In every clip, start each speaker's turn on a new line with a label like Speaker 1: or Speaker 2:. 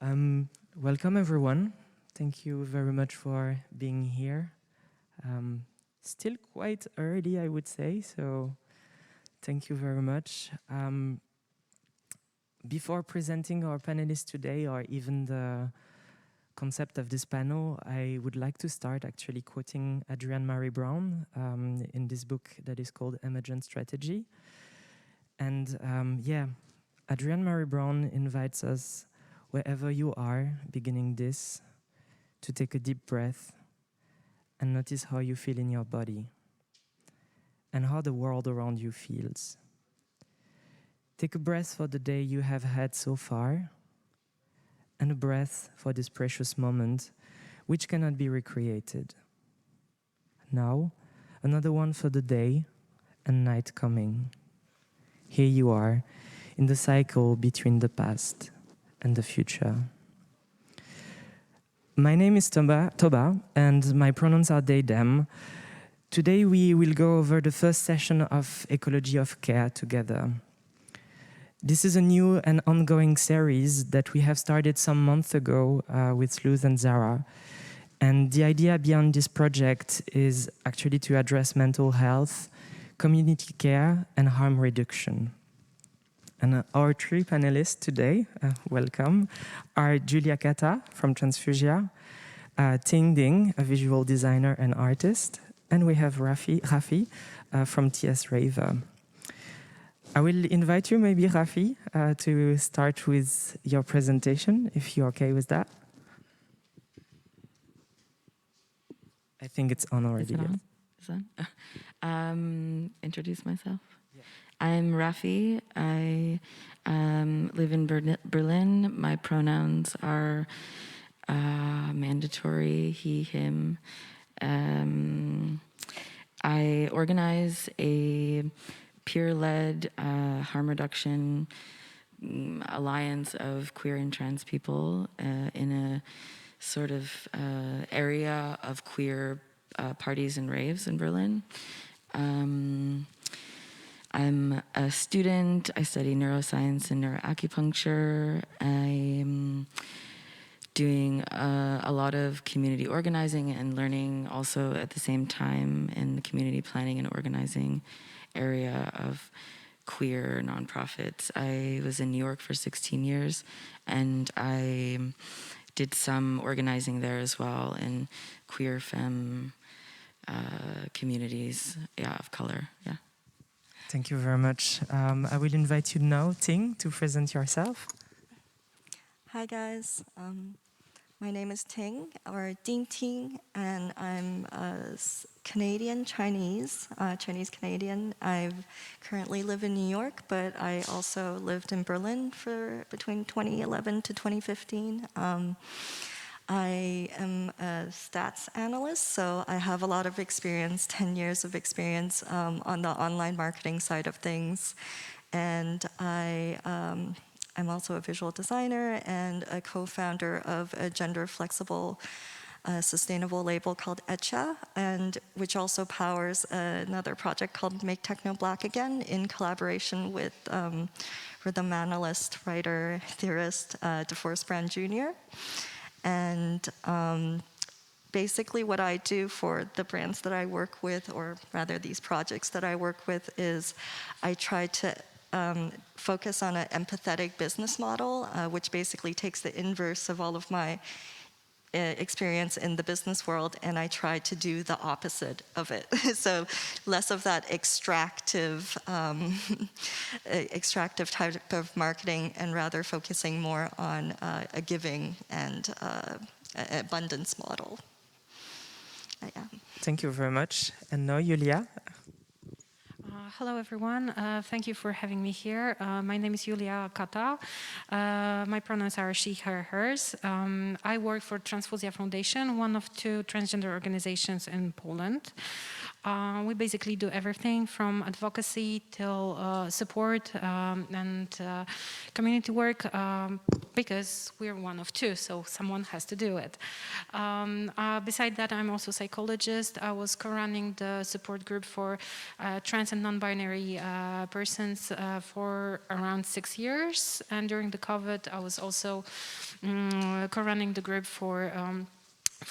Speaker 1: Welcome everyone. Thank you very much for being here. Still quite early, I would say, so thank you very much. Before presenting our panelists today, or even the concept of this panel, I would like to start actually quoting Adrienne Maree Brown in this book that is called Emergent Strategy. And yeah, Adrienne Maree Brown invites us, wherever you are beginning this, to take a deep breath and notice how you feel in your body and how the world around you feels. Take a breath for the day you have had so far and a breath for this precious moment which cannot be recreated. Now, another one for the day and night coming. Here you are in the cycle between the past and the future. My name is Tobha, and my pronouns are they, them. Today we will go over the first session of Ecology of Care together. This is a new and ongoing series that we have started some months ago with Luz and Zara. And the idea behind this project is actually to address mental health, community care, and harm reduction. And our three panelists today, welcome, are Julia Kata from Trans-Fuzja, Ting Ding, a visual designer and artist, and we have Rafi from TS Raver. I will invite you, maybe Rafi, to start with your presentation, if you're okay with that. I think it's on already.
Speaker 2: Is it on? Is it on? Introduce myself. I'm Rafi. I live in Berlin. My pronouns are mandatory, he, him. I organize a peer-led harm reduction alliance of queer and trans people in a sort of area of queer parties and raves in Berlin. I'm a student. I study neuroscience and neuroacupuncture. I'm doing a lot of community organizing and learning also at the same time in the community planning and organizing area of queer nonprofits. I was in New York for 16 years, and I did some organizing there as well in queer femme communities, of color,
Speaker 1: Thank you very much. I will invite you now, Ting, to present yourself.
Speaker 3: Hi guys, my name is Ting, or Ding Ting, and I'm Canadian Chinese, Chinese-Canadian. I currently live in New York, but I also lived in Berlin for between 2011 to 2015. I am a stats analyst, so I have a lot of experience, 10 years of experience on the online marketing side of things. And I'm also a visual designer and a co-founder of a gender-flexible, sustainable label called Alicja, and which also powers another project called Make Techno Black Again in collaboration with rhythm analyst, writer, theorist DeForest Brand Jr. And basically what I do for the brands that I work with, or rather these projects that I work with, is I try to focus on an empathetic business model, which basically takes the inverse of all of my experience in the business world, and I try to do the opposite of it. So less of that extractive type of marketing, and rather focusing more on a giving and abundance model.
Speaker 1: Thank you very much. And now, Julia.
Speaker 4: Hello, everyone. Thank you for having me here. My name is Julia Kata. My pronouns are she, her, hers. I work for Trans-Fuzja Foundation, one of two transgender organizations in Poland. We basically do everything from advocacy till support and community work because we're one of two, so someone has to do it. Beside that, I'm also a psychologist. I was co-running the support group for trans and non-binary persons for around 6 years. And during the COVID, I was also co-running the group for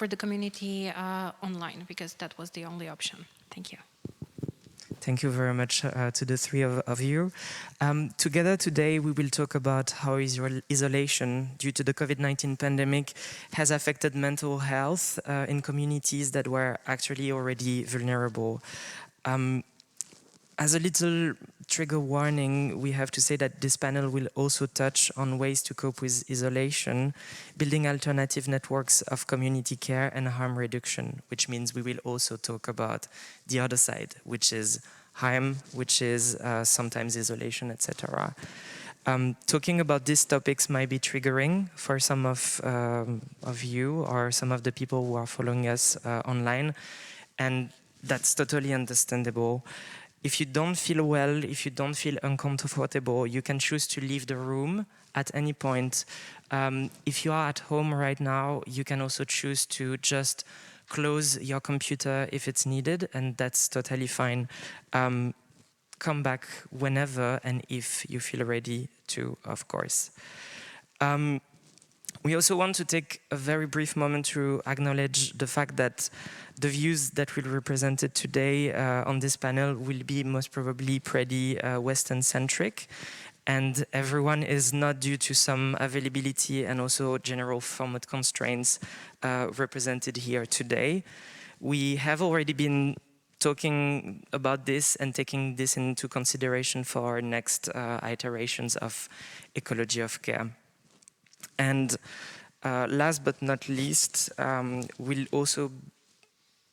Speaker 4: the community online because that was the only option. Thank you.
Speaker 1: Thank you very much to the three of you. Together today, we will talk about how isolation due to the COVID-19 pandemic has affected mental health in communities that were actually already vulnerable. As a little trigger warning, we have to say that this panel will also touch on ways to cope with isolation, building alternative networks of community care and harm reduction, which means we will also talk about the other side, which is harm, which is sometimes isolation, etc. Talking about these topics might be triggering for some of you or some of the people who are following us online, and that's totally understandable. If you don't feel well, if you don't feel uncomfortable, you can choose to leave the room at any point. If you are at home right now, you can also choose to just close your computer if it's needed, and that's totally fine. Come back whenever and if you feel ready to, of course. We also want to take a very brief moment to acknowledge the fact that the views that will be represented today on this panel will be most probably pretty Western-centric, and everyone is not due to some availability and also general format constraints represented here today. We have already been talking about this and taking this into consideration for our next iterations of ecology of care. And last but not least, we'll also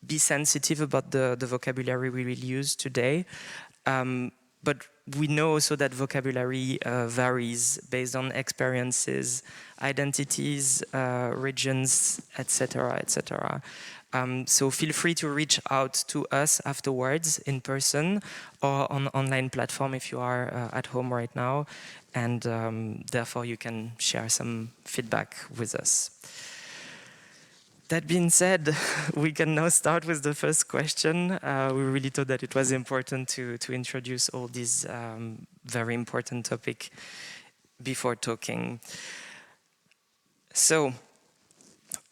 Speaker 1: be sensitive about the vocabulary we will use today. But we know also that vocabulary varies based on experiences, identities, regions, etc., etc. So feel free to reach out to us afterwards in person or on online platform if you are at home right now, and therefore you can share some feedback with us. That being said, we can now start with the first question. We really thought that it was important to introduce all these very important topics before talking. So,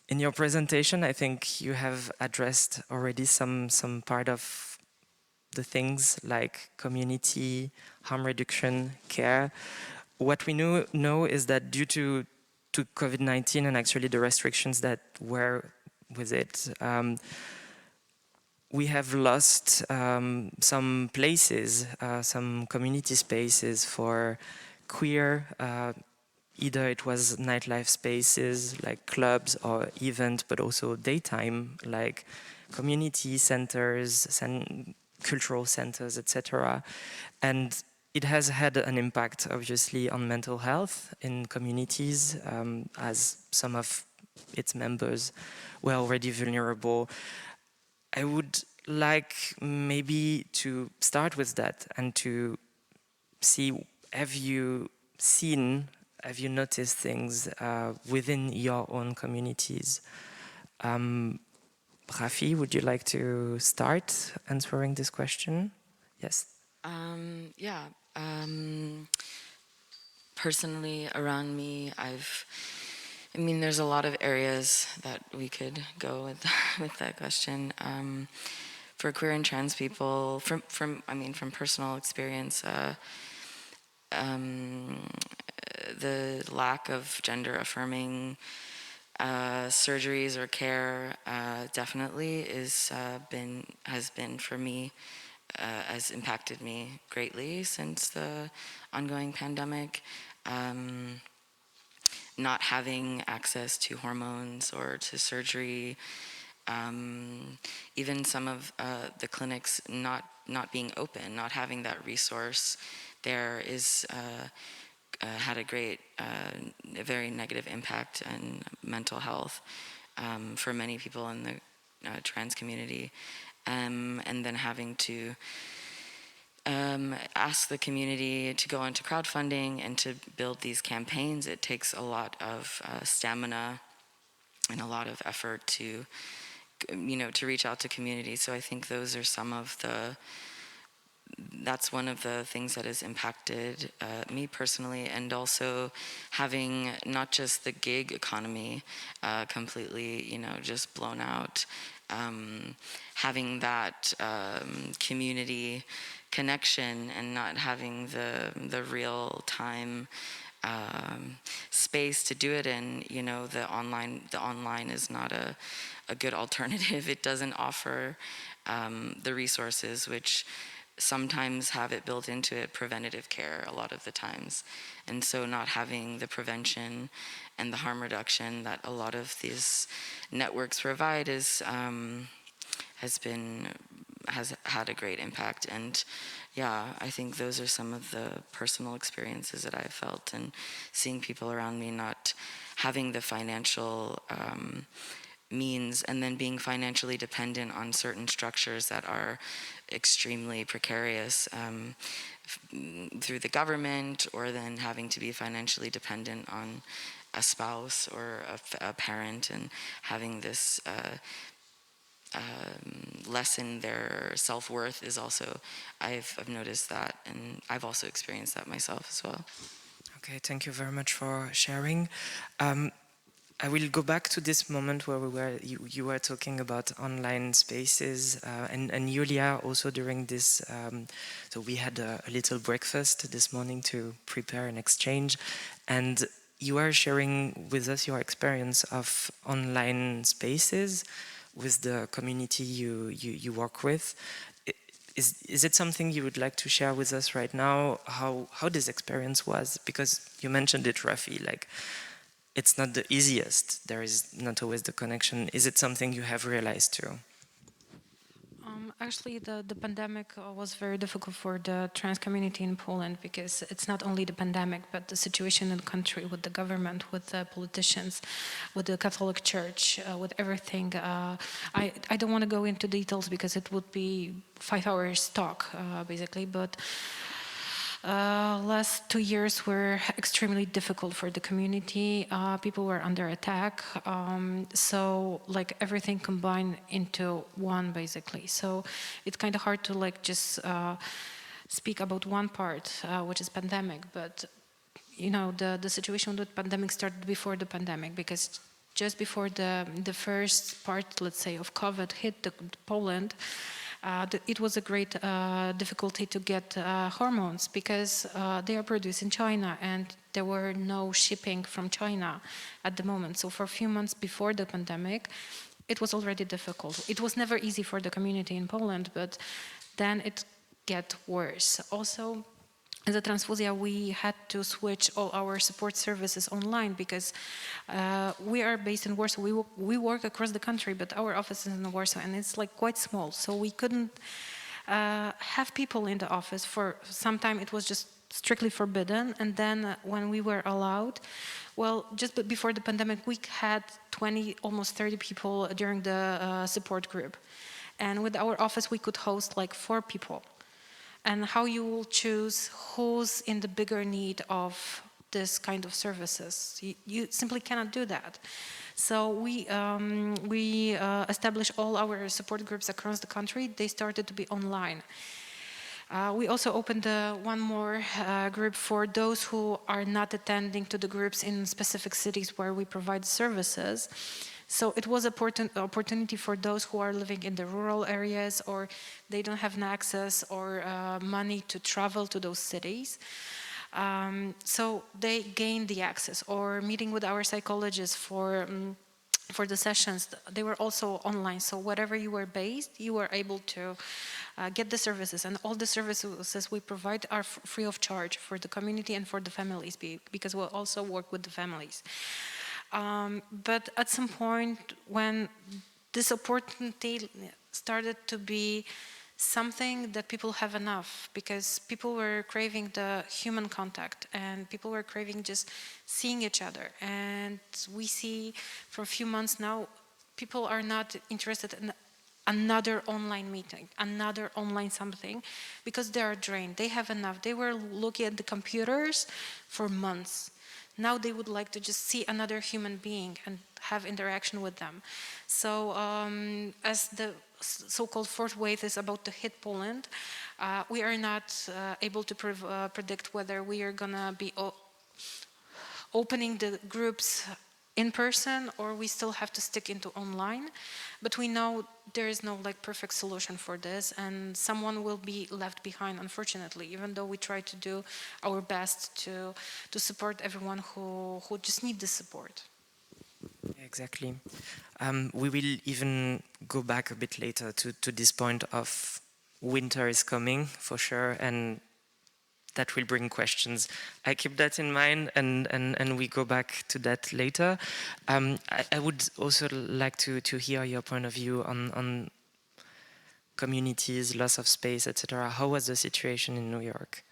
Speaker 1: in your presentation, I think you have addressed already some part of the things like community, harm reduction, care. What we know is that due to COVID-19 and actually the restrictions that were with it, we have lost some places, some community spaces for queer, either it was nightlife spaces like clubs or events, but also daytime like community centers, cultural centers, etc. And it has had an impact, obviously, on mental health in communities, as some of its members were already vulnerable. I would like maybe to start with that and to see, have you noticed things within your own communities? Rafi, would you like to start answering this question? Yes.
Speaker 2: Yeah. Personally, around me, there's a lot of areas that we could go with with that question. For queer and trans people, from personal experience, the lack of gender affirming surgeries or care definitely has been for me, has impacted me greatly since the ongoing pandemic. Not having access to hormones or to surgery, even some of the clinics not being open, not having that resource there is had a very negative impact on mental health for many people in the trans community. and then having to ask the community to go into crowdfunding and to build these campaigns. It takes a lot of stamina and a lot of effort to, to reach out to communities. So I think those are some of that's one of the things that has impacted me personally, and also having not just the gig economy completely, just blown out, having that community connection and not having the real time space to do it in. The online is not a good alternative. It doesn't offer the resources which sometimes have it built into it, preventative care a lot of the times. And so not having the prevention and the harm reduction that a lot of these networks provide has had a great impact. And yeah, I think those are some of the personal experiences that I've felt, and seeing people around me not having the financial means, and then being financially dependent on certain structures that are extremely precarious through the government, or then having to be financially dependent on a spouse or a parent, and having this lessen their self-worth is also, I've noticed that, and I've also experienced that myself as well.
Speaker 1: Okay, thank you very much for sharing. I will go back to this moment where you were talking about online spaces, and Julia also during this, so we had a little breakfast this morning to prepare an exchange, and you are sharing with us your experience of online spaces with the community you work with. Is it something you would like to share with us right now, how this experience was? Because you mentioned it, Rafi, like, it's not the easiest. There is not always the connection. Is it something you have realized too?
Speaker 4: Actually, the pandemic was very difficult for the trans community in Poland, because it's not only the pandemic, but the situation in the country with the government, with the politicians, with the Catholic Church, with everything. I don't want to go into details because it would be 5 hours talk, basically, but last 2 years were extremely difficult for the community. People were under attack. So like everything combined into one, basically. So it's kind of hard to like just speak about one part, which is pandemic. But the situation with pandemic started before the pandemic, because just before the first part, let's say, of COVID hit Poland, it was a great difficulty to get hormones, because they are produced in China, and there were no shipping from China at the moment. So for a few months before the pandemic, it was already difficult. It was never easy for the community in Poland, but then it get worse. Also, as a Trans-Fuzja, we had to switch all our support services online, because we are based in Warsaw. We work across the country, but our office is in Warsaw, and it's like quite small. So we couldn't have people in the office. For some time, it was just strictly forbidden. And then when we were allowed, well, just before the pandemic, we had 20, almost 30 people during the support group. And with our office, we could host like 4 people. And how you will choose who's in the bigger need of this kind of services. You simply cannot do that. So we established all our support groups across the country. They started to be online. We also opened one more group for those who are not attending to the groups in specific cities where we provide services. So it was an opportunity for those who are living in the rural areas, or they don't have access or money to travel to those cities. So they gained the access, or meeting with our psychologists for the sessions. They were also online. So wherever you were based, you were able to get the services. And all the services we provide are free of charge for the community and for the families, because we'll also work with the families. But at some point, when this opportunity started to be something that people have enough, because people were craving the human contact, and people were craving just seeing each other. And we see for a few months now, people are not interested in another online meeting, another online something, because they are drained. They have enough. They were looking at the computers for months. Now they would like to just see another human being and have interaction with them. So as the so-called fourth wave is about to hit Poland, we are not able to predict whether we are gonna be opening the groups in person or we still have to stick into online. But we know there is no like perfect solution for this, and someone will be left behind, unfortunately, even though we try to do our best to support everyone who just need the support.
Speaker 1: Exactly. We will even go back a bit later to this point of winter is coming for sure, and that will bring questions. I keep that in mind, and we go back to that later. I would also like to hear your point of view on communities, loss of space, etc. How was the situation in New York?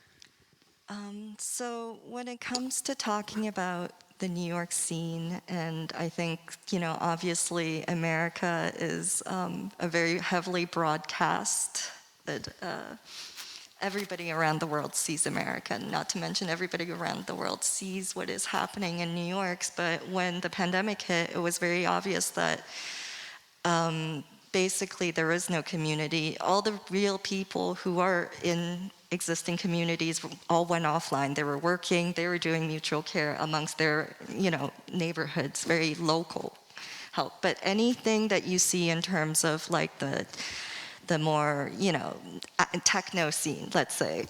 Speaker 3: So when it comes to talking about the New York scene, and I think, obviously America is a very heavily broadcast, that everybody around the world sees America, not to mention everybody around the world sees what is happening in New York. But when the pandemic hit, it was very obvious that basically there is no community. All the real people who are in existing communities all went offline. They were working, they were doing mutual care amongst their, neighborhoods, very local help. But anything that you see in terms of like the more, techno scene, let's say,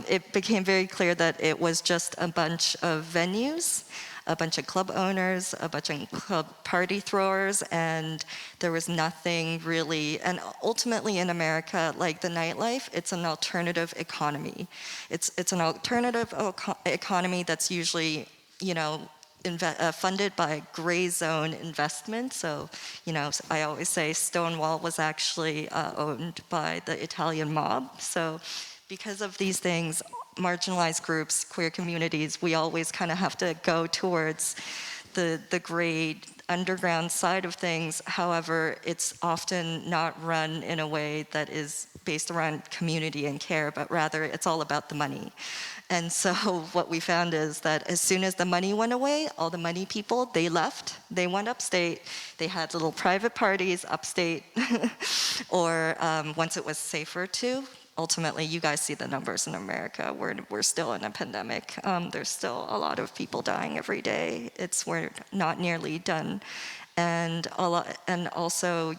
Speaker 3: it became very clear that it was just a bunch of venues, a bunch of club owners, a bunch of club party throwers, and there was nothing really. And ultimately in America, like the nightlife, it's an alternative economy. It's an alternative economy that's usually, funded by gray zone investment. So, I always say Stonewall was actually owned by the Italian mob. So because of these things, marginalized groups, queer communities, we always kind of have to go towards the gray underground side of things. However, it's often not run in a way that is based around community and care, but rather it's all about the money. And so what we found is that as soon as the money went away, all the money people, they left, they went upstate, they had little private parties upstate, or once it was safer to. Ultimately, you guys see the numbers in America. We're still in a pandemic. There's still a lot of people dying every day. We're not nearly done, and also,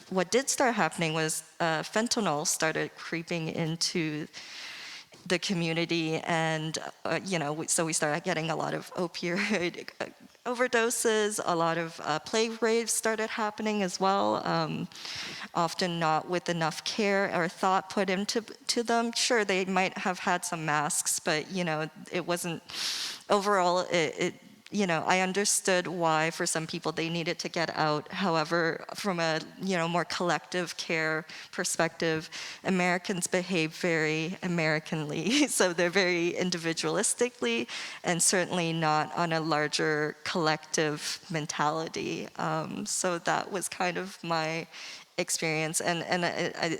Speaker 3: what did start happening was fentanyl started creeping into the community, and so we started getting a lot of opioid overdoses. A lot of plague raves started happening as well, often not with enough care or thought put into them. Sure, they might have had some masks, but it wasn't overall. I understood why for some people they needed to get out. However, from a more collective care perspective, Americans behave very Americanly. So they're very individualistically and certainly not on a larger collective mentality. So that was kind of my experience, and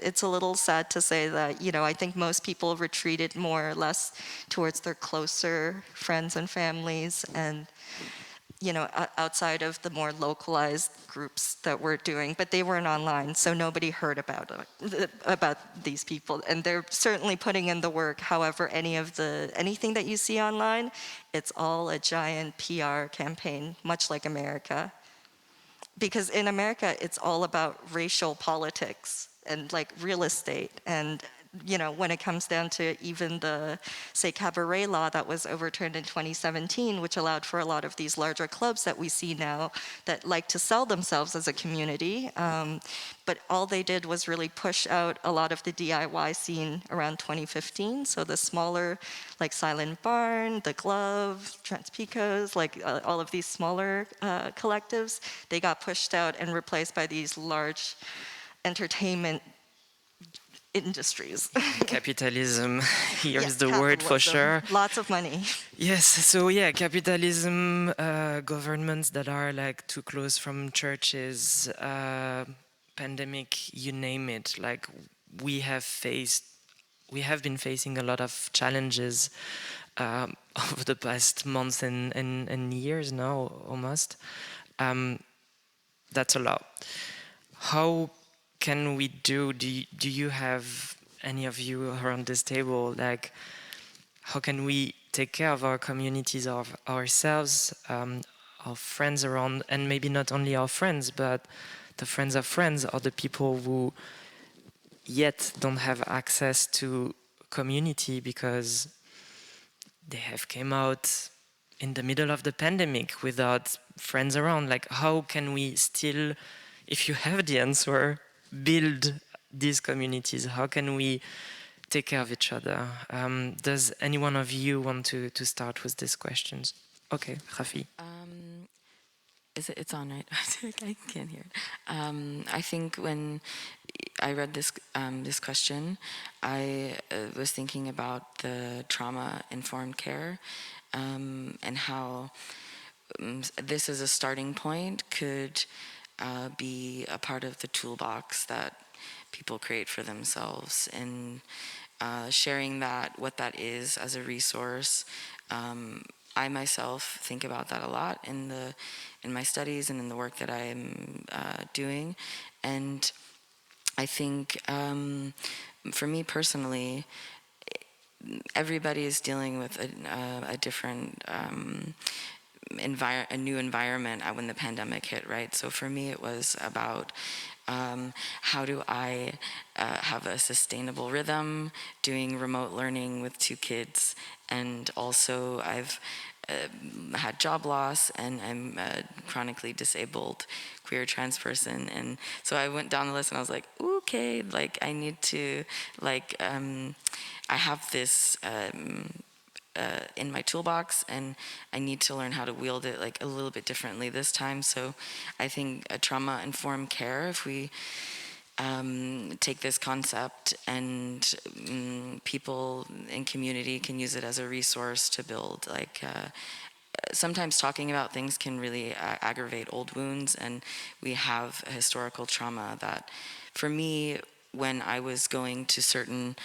Speaker 3: it's a little sad to say that I think most people retreated more or less towards their closer friends and families, and outside of the more localized groups that we're doing, but they weren't online, so nobody heard about these people, and they're certainly putting in the work. However, anything that you see online, it's all a giant PR campaign, much like America. Because in America, it's all about racial politics and like real estate. And, when it comes down to even the, say, cabaret law that was overturned in 2017, which allowed for a lot of these larger clubs that we see now that like to sell themselves as a community. But all they did was really push out a lot of the DIY scene around 2015. So the smaller, like Silent Barn, The Glove, Trans-Picos, like all of these smaller collectives, they got pushed out and replaced by these large entertainment industries.
Speaker 1: Capitalism, here's the
Speaker 3: capitalism.
Speaker 1: word for sure.
Speaker 3: Lots of money.
Speaker 1: Yes, so yeah, capitalism, governments that are like too close from churches, pandemic, you name it, like we have been facing a lot of challenges over the past months and years now, almost. That's a lot. How can we do you have, any of you around this table, like, how can we take care of our communities, of ourselves, our friends around, and maybe not only our friends, but the friends of friends, or the people who yet don't have access to community because they have came out in the middle of the pandemic without friends around. Like, how can we still, if you have the answer, build these communities? How can we take care of each other? Does any one of you want to start with these questions? Okay, Rafi.
Speaker 2: It's on, right? I can't hear it. I think when I read this question, I was thinking about the trauma-informed care, and how this as a starting point could be a part of the toolbox that people create for themselves, and sharing that, what that is as a resource. I myself think about that a lot in my studies and in the work that I'm doing, and I think for me personally, everybody is dealing with a different a new environment when the pandemic hit, right? So for me, it was about how do I have a sustainable rhythm doing remote learning with 2 kids, and also I've had job loss, and I'm a chronically disabled queer trans person, and so I went down the list and I was like, okay, like I need to, like I have this in my toolbox, and I need to learn how to wield it like a little bit differently this time. So I think a trauma-informed care, if we take this concept and people in community can use it as a resource to build, like sometimes talking about things can really aggravate old wounds, and we have a historical trauma that, for me, when I was going to certain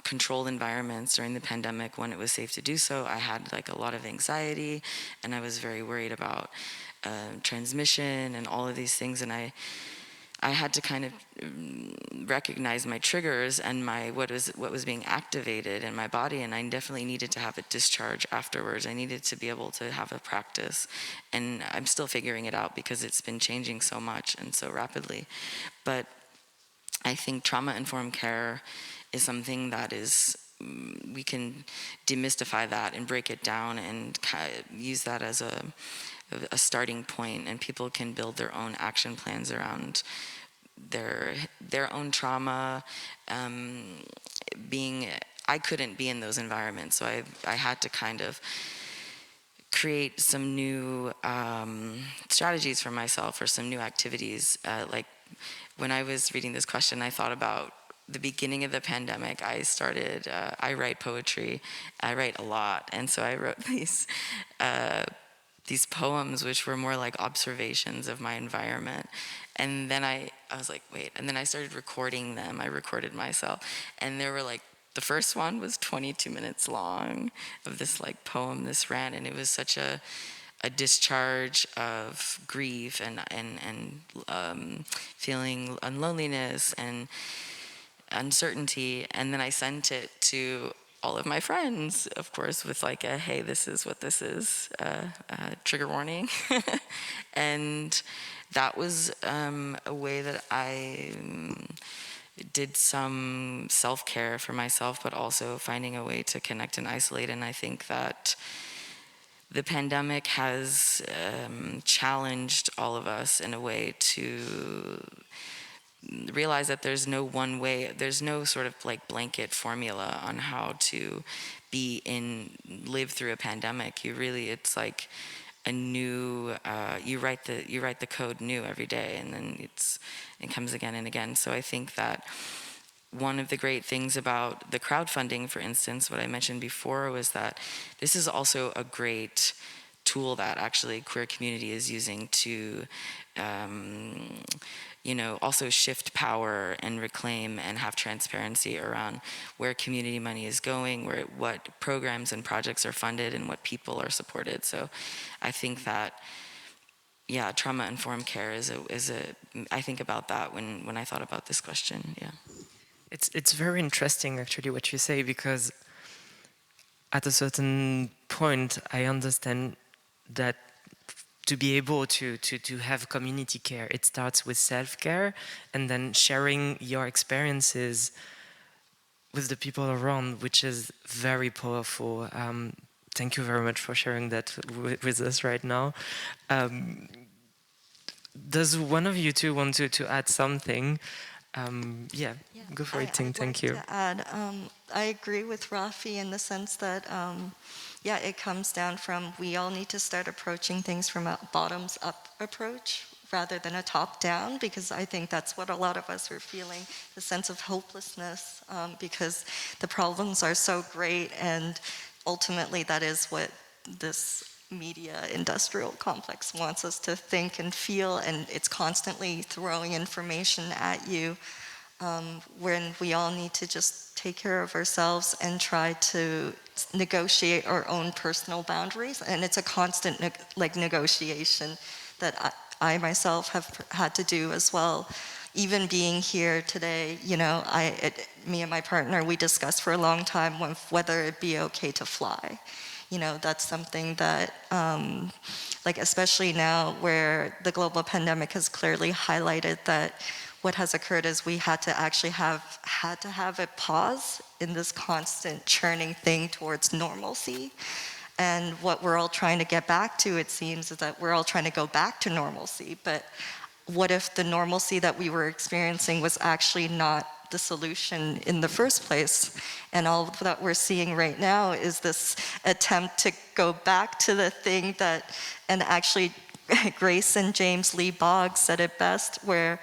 Speaker 2: controlled environments during the pandemic when it was safe to do so, I had like a lot of anxiety, and I was very worried about transmission and all of these things, and I had to kind of recognize my triggers and what was being activated in my body, and I definitely needed to have a discharge afterwards. I needed to be able to have a practice, and I'm still figuring it out because it's been changing so much and so rapidly. But I think trauma-informed care is something that is, we can demystify that and break it down and use that as a starting point, and people can build their own action plans around their own trauma. I couldn't be in those environments, so I had to kind of create some new strategies for myself, or some new activities. Like when I was reading this question, I thought about the beginning of the pandemic. I write poetry. I write a lot, and so I wrote these poems, which were more like observations of my environment. And then I was like, wait, and then I started recording them. I recorded myself, and there were like, the first one was 22 minutes long of this like poem, this rant, and it was such a discharge of grief and feeling loneliness and uncertainty. And then I sent it to all of my friends, of course, with like a, hey, this is what this is, trigger warning. And that was a way that I did some self-care for myself, but also finding a way to connect and isolate. And I think that the pandemic has challenged all of us in a way to realize that there's no one way, there's no sort of like blanket formula on how to live through a pandemic. It's like a new, you write the code new every day, and then it comes again and again. So I think that one of the great things about the crowdfunding, for instance, what I mentioned before, was that this is also a great tool that actually queer community is using to you know, also shift power and reclaim and have transparency around where community money is going, what programs and projects are funded, and what people are supported. So I think that, yeah, trauma-informed care is a I think about that when I thought about this question, yeah.
Speaker 1: It's very interesting actually what you say, because at a certain point I understand that to be able to have community care, it starts with self-care and then sharing your experiences with the people around, which is very powerful. Thank you very much for sharing that with us right now. Does one of you two want to add something? Yeah, go for it, Ting. Thank you.
Speaker 3: To add, I agree with Rafi in the sense that, yeah, it comes down from we all need to start approaching things from a bottoms-up approach rather than a top-down, because I think that's what a lot of us are feeling, the sense of hopelessness, because the problems are so great, and ultimately that is what this media industrial complex wants us to think and feel, and it's constantly throwing information at you, when we all need to just take care of ourselves and try to negotiate our own personal boundaries. And it's a constant negotiation that I myself have had to do as well. Even being here today, you know, me and my partner, we discussed for a long time whether it'd be okay to fly. You know, that's something that, like especially now where the global pandemic has clearly highlighted that what has occurred is we had to actually had to have a pause in this constant churning thing towards normalcy. And what we're all trying to get back to, it seems, is that we're all trying to go back to normalcy. But what if the normalcy that we were experiencing was actually not the solution in the first place? And all that we're seeing right now is this attempt to go back to the thing that, and actually Grace and James Lee Boggs said it best, where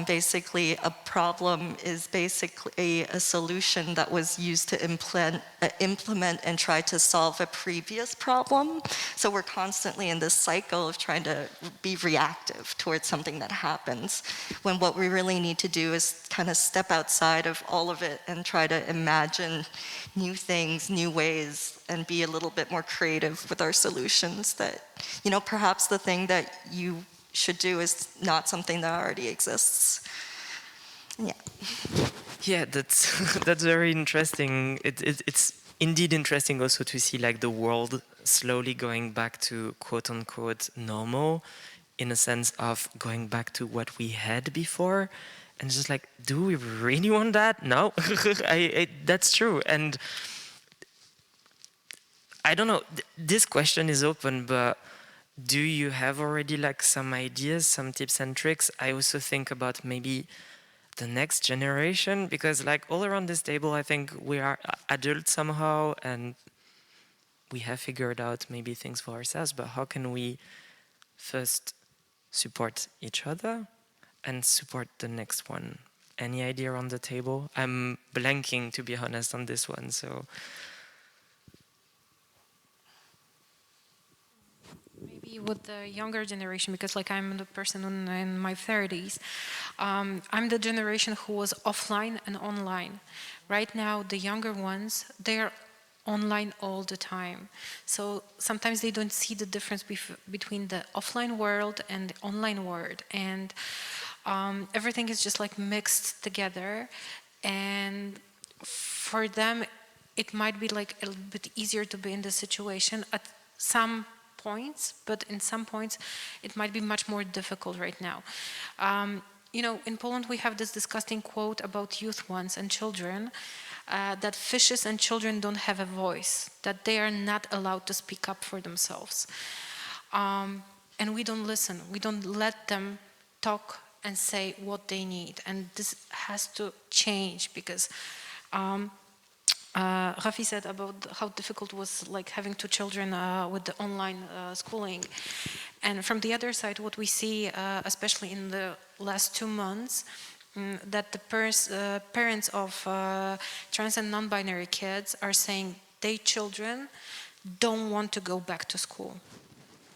Speaker 3: basically a problem is basically a solution that was used to implement and try to solve a previous problem. So we're constantly in this cycle of trying to be reactive towards something that happens, when what we really need to do is kind of step outside of all of it and try to imagine new things, new ways, and be a little bit more creative with our solutions. That, you know, perhaps the thing that you should do is not something that already exists. Yeah.
Speaker 1: Yeah, that's that's very interesting. It's indeed interesting also to see like the world slowly going back to quote unquote normal, in a sense of going back to what we had before, and just like, do we really want that? No, that's true. And I don't know. This question is open, but do you have already like some ideas, some tips and tricks? I also think about maybe the next generation, because like all around this table, I think we are adults somehow and we have figured out maybe things for ourselves, but how can we first support each other and support the next one? Any idea on the table? I'm blanking, to be honest, on this one, so.
Speaker 4: Maybe with the younger generation, because like I'm the person in my 30s, I'm the generation who was offline and online. Right now, the younger ones, they're online all the time. So sometimes they don't see the difference between the offline world and the online world. And everything is just like mixed together. And for them, it might be like a little bit easier to be in this situation at some points, but in some points it might be much more difficult right now. You know, in Poland we have this disgusting quote about youth ones and children, that fishes and children don't have a voice, that they are not allowed to speak up for themselves. And we don't listen, we don't let them talk and say what they need. And this has to change, because Rafi said about how difficult it was like having two children with the online schooling. And from the other side, what we see, especially in the last 2 months, that the parents of trans and non-binary kids are saying their children don't want to go back to school.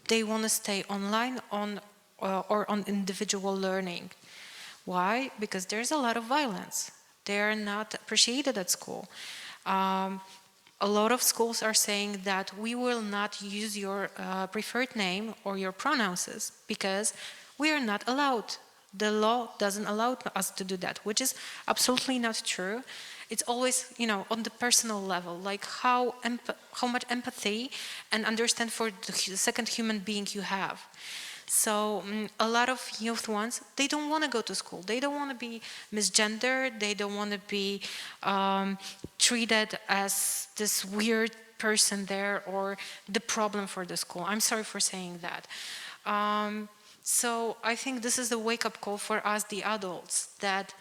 Speaker 4: they want to stay online or on individual learning. Why? Because there's a lot of violence. They're not appreciated at school. A lot of schools are saying that we will not use your preferred name or your pronouns because we are not allowed. The law doesn't allow us to do that, which is absolutely not true. It's always, on the personal level, like how much empathy and understand for the second human being you have. So a lot of youth ones, they don't want to go to school. They don't want to be misgendered. They don't want to be treated as this weird person there or the problem for the school. I'm sorry for saying that. So I think this is the wake-up call for us, the adults, that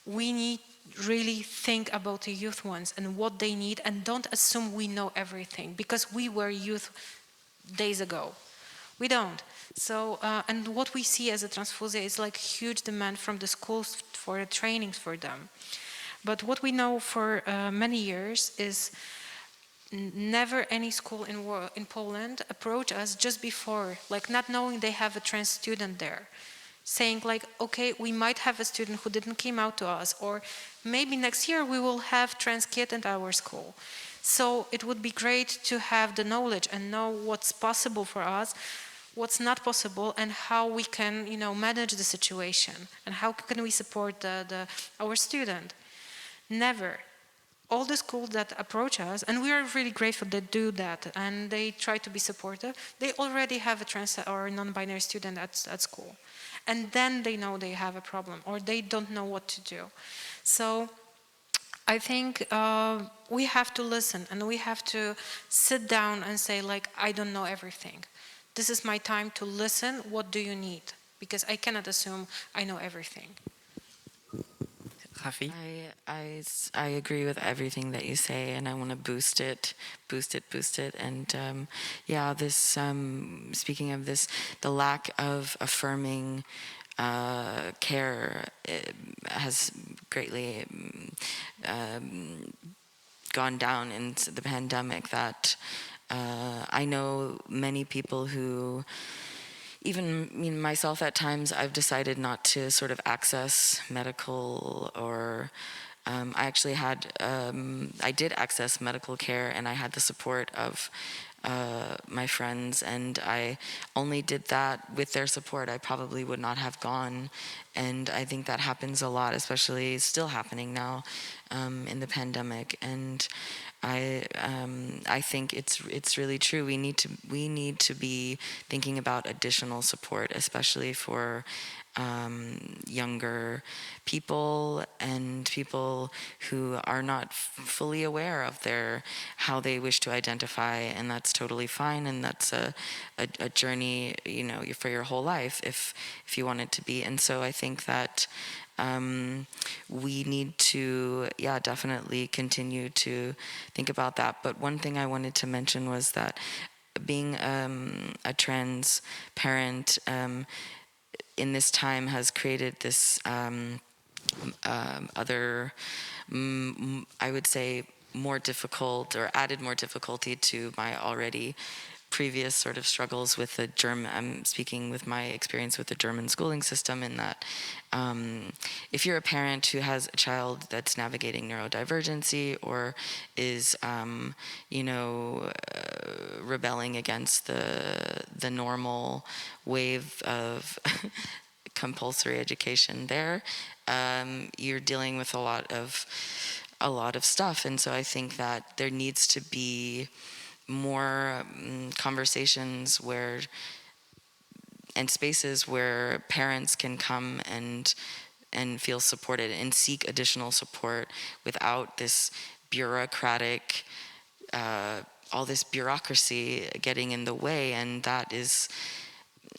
Speaker 4: we need really think about the youth ones and what they need, and don't assume we know everything, because we were youth days ago. We don't. So, and what we see as a Trans-Fuzja is like huge demand from the schools for trainings for them. But what we know for many years is never any school in Poland approach us just before, like not knowing they have a trans student there, saying like, okay, we might have a student who didn't came out to us, or maybe next year we will have trans kid at our school. So it would be great to have the knowledge and know what's possible for us, what's not possible, and how we can, manage the situation, and how can we support our student. Never. All the schools that approach us, and we are really grateful they do that, and they try to be supportive, they already have a trans or non-binary student at school. And then they know they have a problem, or they don't know what to do. So I think we have to listen, and we have to sit down and say, like, I don't know everything. This is my time to listen. What do you need? Because I cannot assume I know everything.
Speaker 1: Rafi?
Speaker 2: I agree with everything that you say, and I want to boost it. And this speaking of this, the lack of affirming care has greatly gone down in the pandemic. That I know many people who, even myself at times, I've decided not to sort of access medical or I actually had, I did access medical care, and I had the support of my friends, and I only did that with their support. I probably would not have gone, and I think that happens a lot, especially still happening now in the pandemic. And I think it's really true. We need to be thinking about additional support, especially for younger people and people who are not fully aware of how they wish to identify, and that's totally fine, and that's a journey, for your whole life if you want it to be. And so I think that we need to, definitely continue to think about that. But one thing I wanted to mention was that being a trans parent in this time has created this other, I would say, more difficult, or added more difficulty to my already previous sort of struggles with the German. I'm speaking with my experience with the German schooling system, in that if you're a parent who has a child that's navigating neurodivergency, or is rebelling against the normal wave of compulsory education there, you're dealing with a lot of stuff. And so I think that there needs to be more conversations and spaces where parents can come and feel supported and seek additional support without this bureaucratic, all this bureaucracy getting in the way. And that is,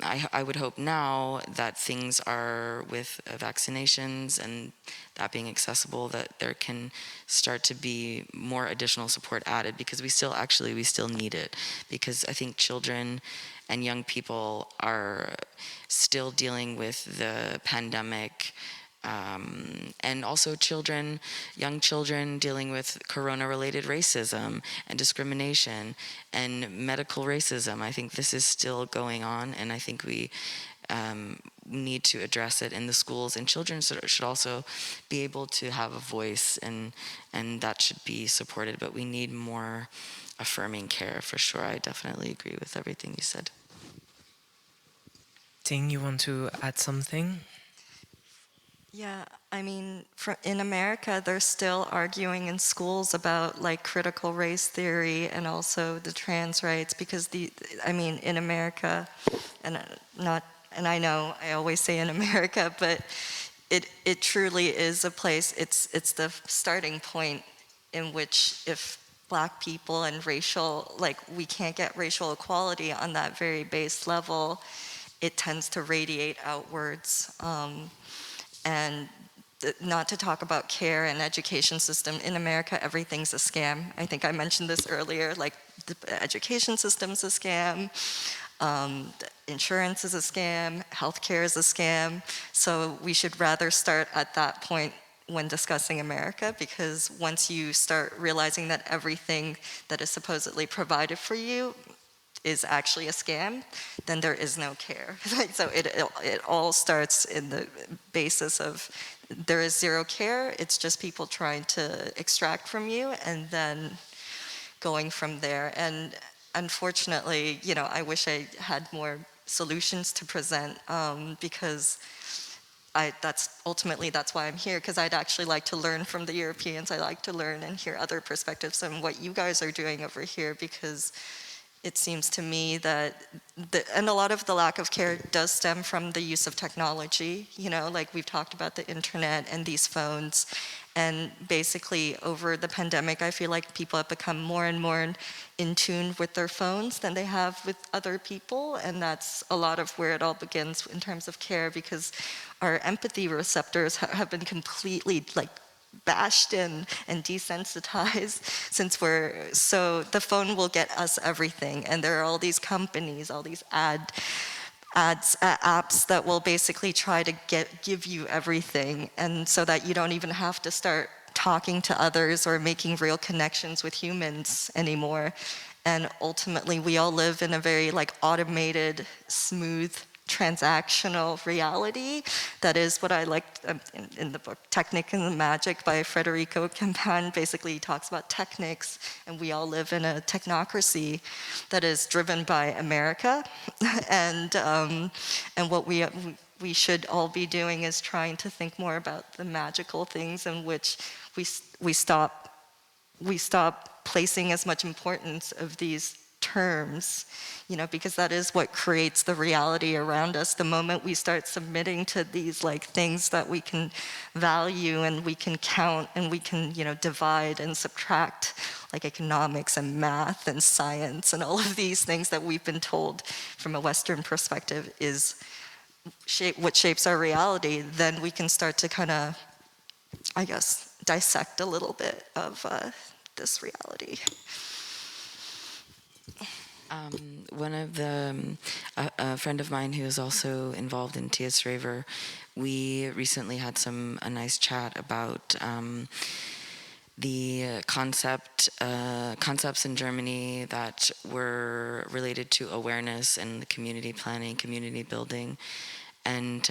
Speaker 2: I would hope now that things are, with vaccinations and that being accessible, that there can start to be more additional support added, because we still need it, because I think children and young people are still dealing with the pandemic and also children, young children dealing with corona-related racism and discrimination and medical racism. I think this is still going on, and I think we need to address it in the schools, and children should also be able to have a voice, and that should be supported, but we need more affirming care for sure. I definitely agree with everything you said.
Speaker 1: Ting, you want to add something?
Speaker 3: Yeah, I mean, in America, they're still arguing in schools about like critical race theory and also the trans rights, because I mean, in America, and I know I always say in America, but it truly is a place. It's the starting point in which if Black people and we can't get racial equality on that very base level, it tends to radiate outwards. And not to talk about care and education system. In America, everything's a scam. I think I mentioned this earlier, like the education system's a scam, insurance is a scam, healthcare is a scam. So we should rather start at that point when discussing America, because once you start realizing that everything that is supposedly provided for you is actually a scam, then there is no care. So it all starts in the basis of there is zero care, it's just people trying to extract from you and then going from there. And unfortunately, I wish I had more solutions to present, because that's why I'm here, because I'd actually like to learn from the Europeans. I like to learn and hear other perspectives on what you guys are doing over here, because it seems to me that, and a lot of the lack of care does stem from the use of technology, like we've talked about the internet and these phones. And basically over the pandemic, I feel like people have become more and more in tune with their phones than they have with other people. And that's a lot of where it all begins in terms of care, because our empathy receptors have been completely bashed in and desensitized since so the phone will get us everything, and there are all these companies, all these apps that will basically try to give you everything, and so that you don't even have to start talking to others or making real connections with humans anymore. And ultimately we all live in a very automated, smooth, transactional reality. That is what I like in the book Technique and the Magic by Federico Campan. Basically he talks about techniques, and we all live in a technocracy that is driven by America. and what we should all be doing is trying to think more about the magical things in which we stop placing as much importance of these terms, because that is what creates the reality around us. The moment we start submitting to these things that we can value and we can count and we can divide and subtract, like economics and math and science and all of these things that we've been told from a Western perspective is what shapes our reality, then we can start to kind of, I guess, dissect a little bit of this reality.
Speaker 2: One of a friend of mine who is also involved in T.S. Raver, we recently had a nice chat about the concepts in Germany that were related to awareness and community planning, community building. And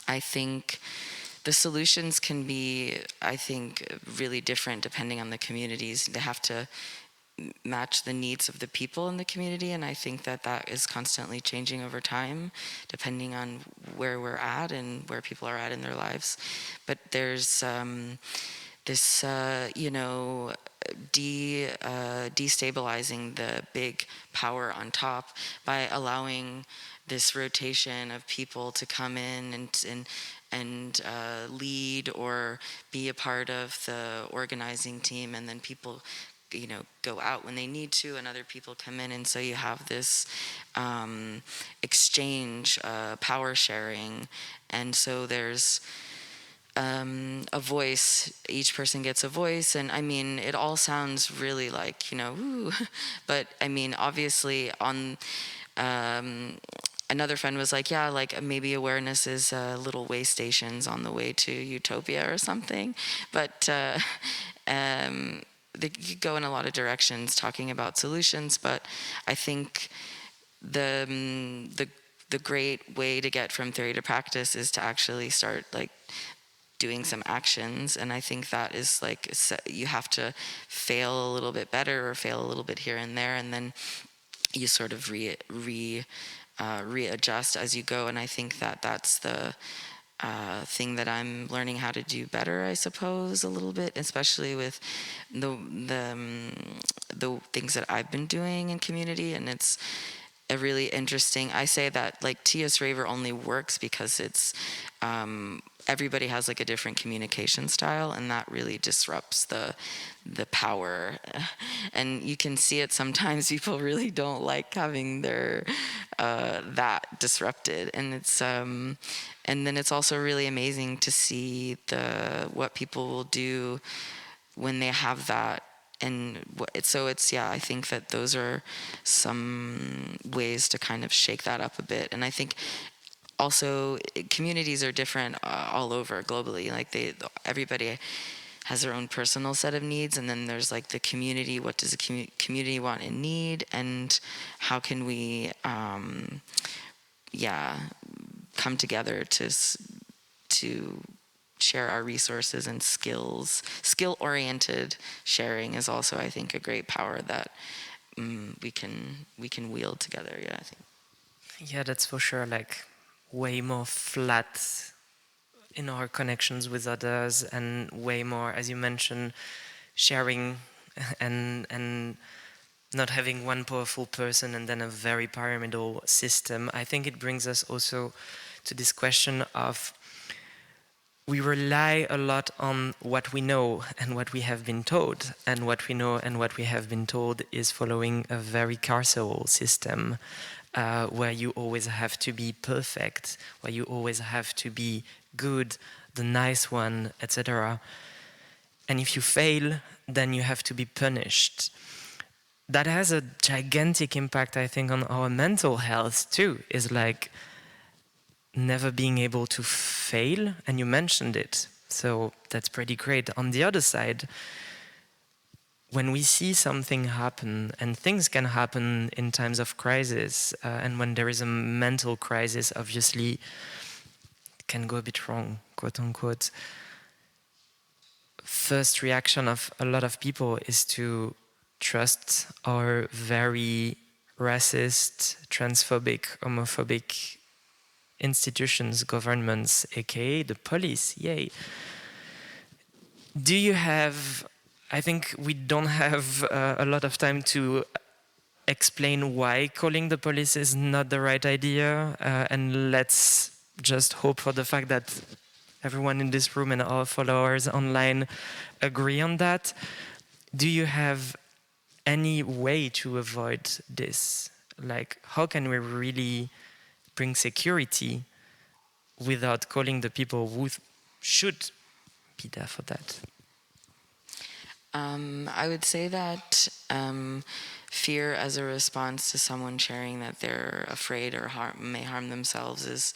Speaker 2: I think the solutions can be, really different depending on the communities. They have to match the needs of the people in the community, and I think that is constantly changing over time, depending on where we're at and where people are at in their lives. But there's this, destabilizing the big power on top by allowing this rotation of people to come in and lead or be a part of the organizing team, and then people go out when they need to, and other people come in, and so you have this exchange, power sharing, and so there's a voice. Each person gets a voice, and it all sounds really ooh, but obviously on a another friend was like, yeah, like maybe awareness is little way stations on the way to utopia or something. But they could go in a lot of directions talking about solutions. But I think the great way to get from theory to practice is to actually start like doing some actions. And I think that is like, you have to fail a little bit better or fail a little bit here and there, and then you sort of readjust as you go. And I think that that's the thing that I'm learning how to do better, I suppose, a little bit, especially with the things that I've been doing in community. And it's a really interesting, I say that like TS Raver only works because it's everybody has like a different communication style, and that really disrupts the power. And you can see it sometimes. People really don't like having their that disrupted, and it's and then it's also really amazing to see what people will do when they have that. And so it's, yeah, I think that those are some ways to kind of shake that up a bit. And I think also communities are different all over globally. Like everybody has their own personal set of needs, and then there's like the community. What does the community want and need, and how can we, come together to share our resources and skills. Skill-oriented sharing is also, I think, a great power that we can wield together. Yeah, I think.
Speaker 1: Yeah, that's for sure. Like way more flat in our connections with others, and way more, as you mentioned, sharing and not having one powerful person and then a very pyramidal system. I think it brings us also to this question of, we rely a lot on what we know and what we have been told, and what we know and what we have been told is following a very carceral system, where you always have to be perfect, where you always have to be good, the nice one, etc. And if you fail, then you have to be punished. That has a gigantic impact, I think, on our mental health too, is like never being able to fail, and you mentioned it, so that's pretty great. On the other side, when we see something happen, and things can happen in times of crisis, and when there is a mental crisis, obviously, it can go a bit wrong, quote unquote. First reaction of a lot of people is to trust our very racist, transphobic, homophobic institutions, governments, aka the police, yay. Do you have, I think we don't have a lot of time to explain why calling the police is not the right idea, and let's just hope for the fact that everyone in this room and our followers online agree on that. Do you have any way to avoid this? Like, how can we really bring security without calling the people who should be there for that?
Speaker 2: I would say that fear as a response to someone sharing that they're afraid or may harm themselves is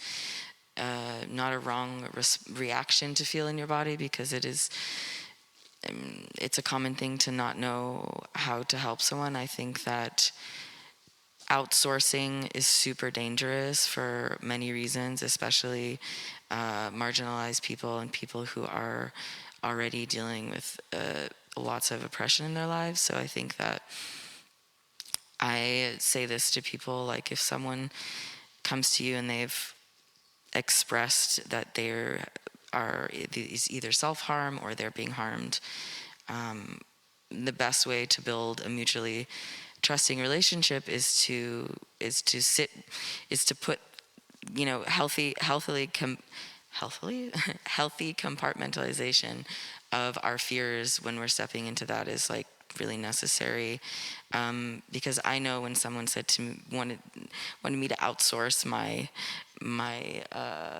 Speaker 2: not a wrong reaction to feel in your body, because it's a common thing to not know how to help someone. I think that outsourcing is super dangerous for many reasons, especially marginalized people and people who are already dealing with lots of oppression in their lives. So I think that I say this to people, like if someone comes to you and they've expressed that they are either self-harm or they're being harmed, the best way to build a mutually trusting relationship is to put, healthy compartmentalization of our fears when we're stepping into that is like really necessary, because I know when someone said to me, wanted me to outsource my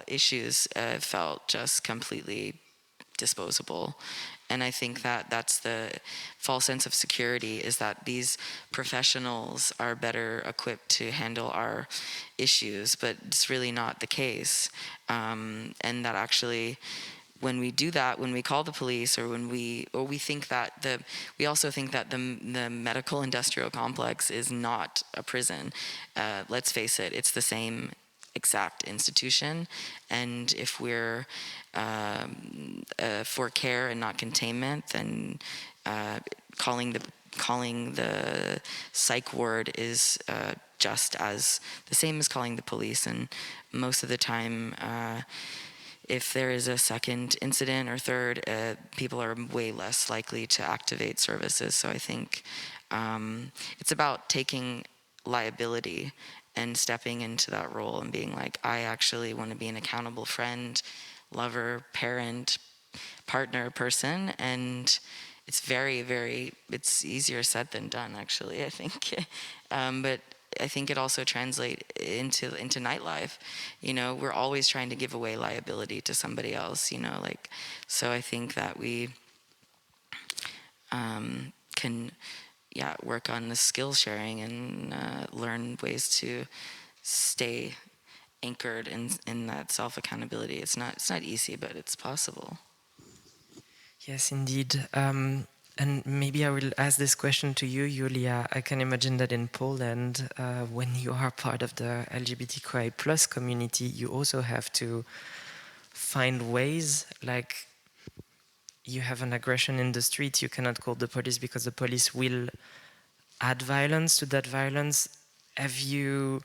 Speaker 2: issues, felt just completely disposable. And I think that that's the false sense of security, is that these professionals are better equipped to handle our issues, but it's really not the case. And that actually, when we do that, when we call the police, or we think that we also think that the medical industrial complex is not a prison. Let's face it, it's the same exact institution, and if we're for care and not containment, then calling the psych ward is just as the same as calling the police. And most of the time, if there is a second incident or third, people are way less likely to activate services. So I think it's about taking liability and stepping into that role and being like, I actually want to be an accountable friend, lover, parent, partner, person. And it's it's easier said than done, actually, I think. But I think it also translates into nightlife. We're always trying to give away liability to somebody else, so I think that we can work on the skill sharing and learn ways to stay anchored in that self-accountability. It's not easy, but it's possible.
Speaker 1: Yes, indeed. And maybe I will ask this question to you, Julia. I can imagine that in Poland, when you are part of the LGBTQI plus community, you also have to find ways, like you have an aggression in the street, you cannot call the police because the police will add violence to that violence. Have you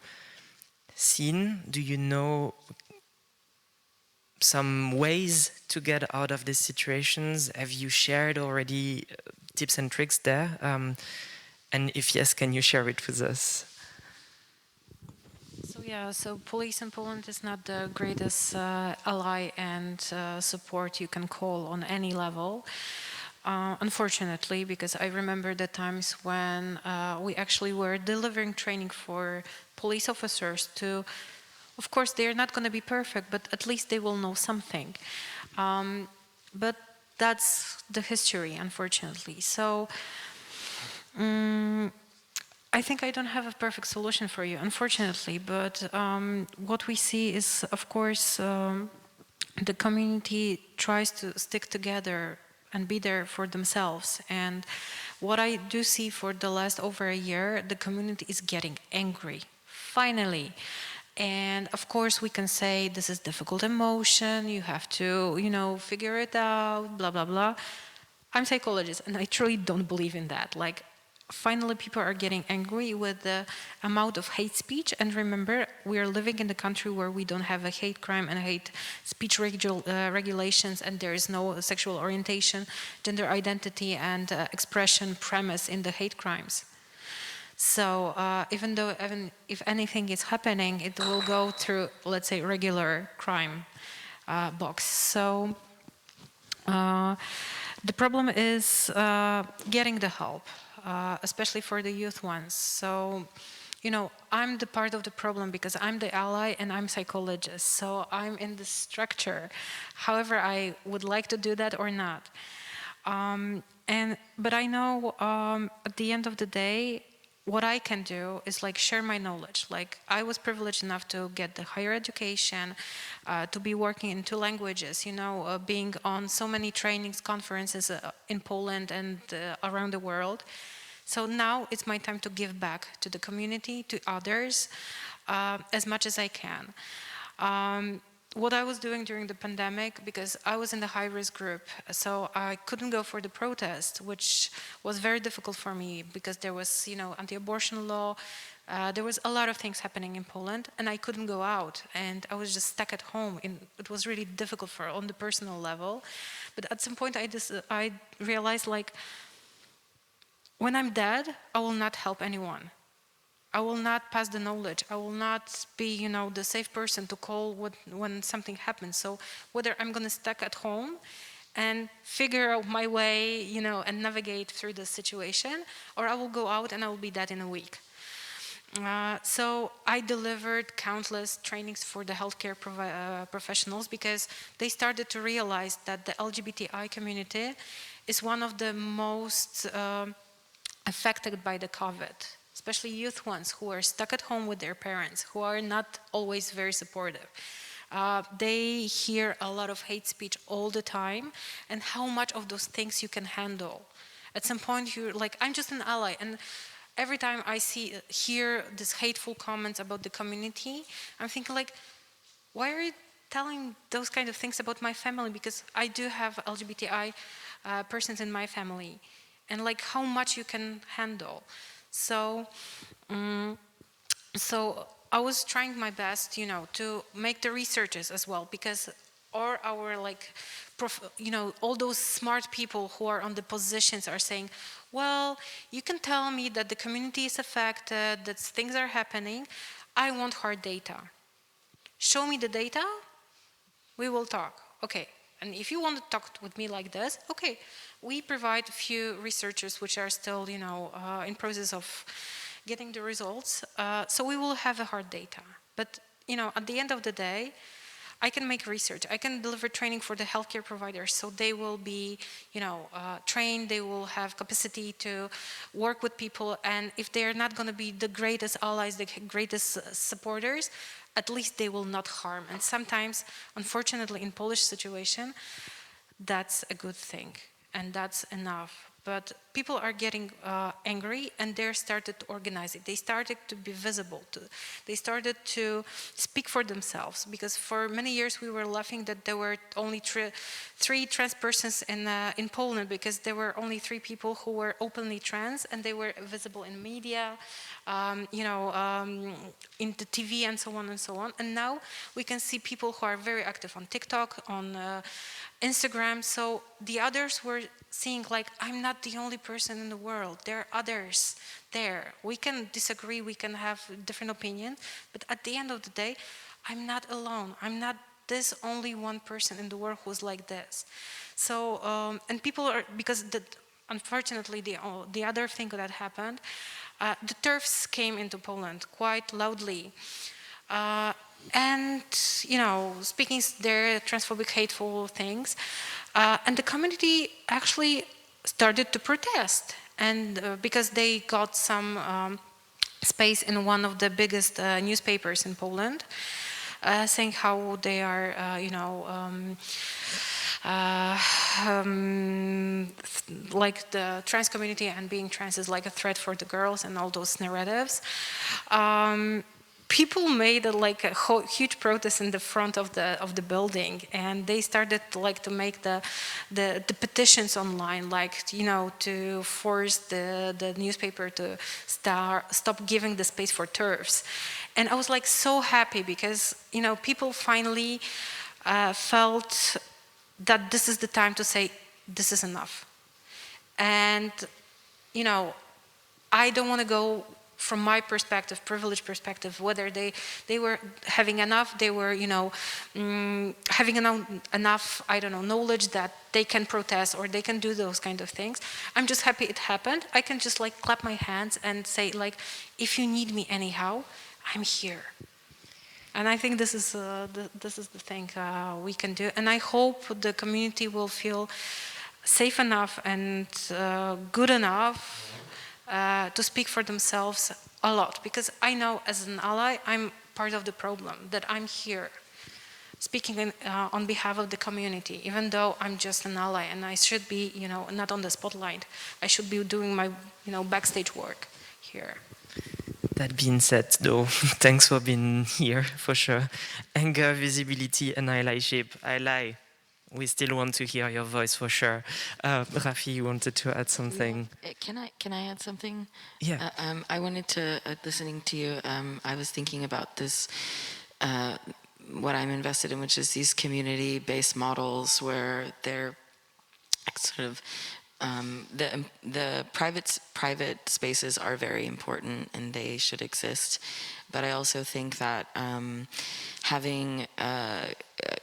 Speaker 1: seen, do you know some ways to get out of these situations? Have you shared already tips and tricks there? And if yes, can you share it with us?
Speaker 4: So police in Poland is not the greatest ally and support you can call on any level. Unfortunately, because I remember the times when we actually were delivering training for police officers to, of course, they're not going to be perfect, but at least they will know something. But that's the history, unfortunately. So I think I don't have a perfect solution for you, unfortunately, but what we see is, of course, the community tries to stick together and be there for themselves. And what I do see for the last over a year, the community is getting angry, finally. And of course we can say this is difficult emotion, you have to, figure it out, blah, blah, blah. I'm a psychologist and I truly don't believe in that. Like, finally people are getting angry with the amount of hate speech. And remember, we are living in a country where we don't have a hate crime and hate speech regulations, and there is no sexual orientation, gender identity and expression premise in the hate crimes. So even if anything is happening, it will go through, let's say, regular crime box. So the problem is getting the help, especially for the youth ones. So, I'm the part of the problem because I'm the ally and I'm psychologist. So I'm in the structure. However, I would like to do that or not. But I know at the end of the day, what I can do is like share my knowledge. Like, I was privileged enough to get the higher education, to be working in 2 languages, being on so many trainings, conferences in Poland and around the world. So now it's my time to give back to the community, to others, as much as I can. What I was doing during the pandemic, because I was in the high-risk group, so I couldn't go for the protest, which was very difficult for me because there was, anti-abortion law. There was a lot of things happening in Poland, and I couldn't go out, and I was just stuck at home. It was really difficult on the personal level. But at some point, I realized, like, when I'm dead, I will not help anyone. I will not pass the knowledge. I will not be, the safe person to call when something happens. So whether I'm going to stuck at home and figure out my way, and navigate through the situation, or I will go out and I will be dead in a week. So I delivered countless trainings for the healthcare professionals because they started to realize that the LGBTI community is one of the most affected by the COVID, especially youth ones who are stuck at home with their parents, who are not always very supportive. They hear a lot of hate speech all the time, and how much of those things you can handle. At some point you're like, I'm just an ally, and every time I hear these hateful comments about the community, I'm thinking like, why are you telling those kind of things about my family? Because I do have LGBTI persons in my family, and like how much you can handle. So, so I was trying my best, you know, to make the researches as well, because our like, you know, all those smart people who are on the positions are saying, well, you can tell me that the community is affected, that things are happening. I want hard data. Show me the data, we will talk. Okay, and if you want to talk with me like this, okay, we provide a few researchers which are still, you know, in process of getting the results. So we will have a hard data. But, you know, at the end of the day, I can make research. I can deliver training for the healthcare providers, so they will be, you know, trained. They will have capacity to work with people. And if they are not going to be the greatest allies, the greatest supporters, at least they will not harm. And sometimes, unfortunately, in Polish situation, that's a good thing, and that's enough. But people are getting angry, and they started to organize it. They started to be visible. They started to speak for themselves, because for many years we were laughing that there were only three trans persons in Poland, because there were only 3 people who were openly trans, and they were visible in media, you know, in the TV and so on and so on. And now we can see people who are very active on TikTok, on Instagram. So the others were seeing like, I'm not the only person in the world. There are others there. We can disagree, we can have different opinions, but at the end of the day, I'm not alone. I'm not this only one person in the world who's like this. So, and people are, because unfortunately, the other thing that happened, the TERFs came into Poland quite loudly. And, you know, speaking their transphobic, hateful things. And the community actually started to protest. And because they got some space in one of the biggest newspapers in Poland, saying how they are, you know, like the trans community and being trans is like a threat for the girls and all those narratives. People made like a huge protest in the front of the building, and they started like to make the petitions online, like, you know, to force the newspaper to stop giving the space for TERFs. And I was like so happy, because, you know, people finally felt that this is the time to say this is enough. And, you know, I don't want to go from my perspective, privileged perspective, whether they were having enough, they were, you know, having enough, I don't know, knowledge that they can protest or they can do those kind of things. I'm just happy it happened. I can just like clap my hands and say like, if you need me anyhow, I'm here. And I think this is the thing we can do. And I hope the community will feel safe enough and good enough to speak for themselves a lot, because I know as an ally, I'm part of the problem, that I'm here speaking on behalf of the community, even though I'm just an ally and I should be, you know, not on the spotlight. I should be doing my, you know, backstage work here.
Speaker 1: That being said, though, thanks for being here, for sure. Anger, visibility, and allyship. I lie. We still want to hear your voice, for sure. Rafi, you wanted to add something?
Speaker 2: Yeah. Can I add something?
Speaker 1: Yeah.
Speaker 2: I wanted to, listening to you, I was thinking about this, what I'm invested in, which is these community-based models where they're sort of the private spaces are very important and they should exist, but I also think that having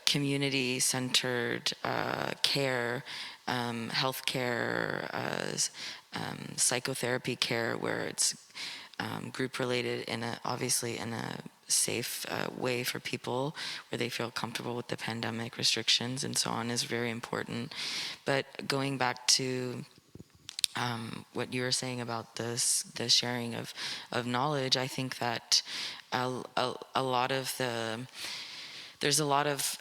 Speaker 2: community-centered care, healthcare, psychotherapy care, where it's group-related obviously in a safe way for people where they feel comfortable with the pandemic restrictions and so on is very important. But going back to what you were saying about this, the sharing of knowledge, I think that a lot of there's a lot of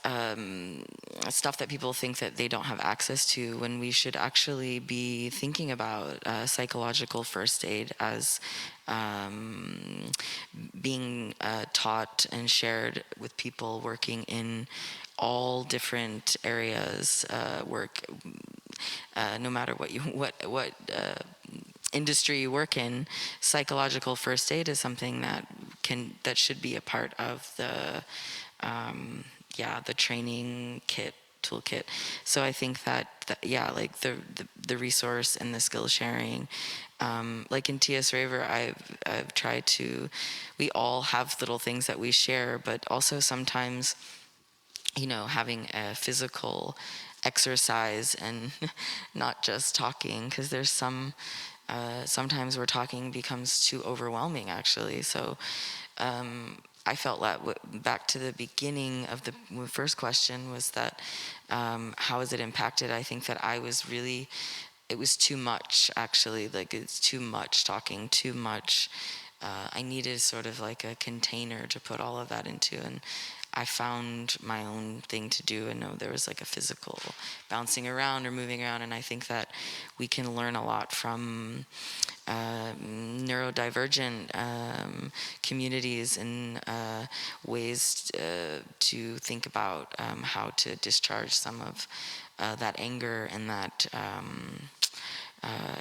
Speaker 2: stuff that people think that they don't have access to, when we should actually be thinking about psychological first aid as being taught and shared with people working in all different areas, work, no matter what industry you work in. Psychological first aid is something that should be a part of the training toolkit. So I think that like the resource and the skill sharing, like in TS Raver, I've tried to, we all have little things that we share, but also sometimes, having a physical exercise and not just talking, because there's sometimes where talking becomes too overwhelming, actually. So I felt that back to the beginning of the first question was that how has it impacted? I think that it was too much, actually. Like, it's too much talking, too much. I needed sort of like a container to put all of that into, and I found my own thing to do, and there was like a physical bouncing around or moving around, and I think that we can learn a lot from neurodivergent communities and ways to think about how to discharge some of that anger and that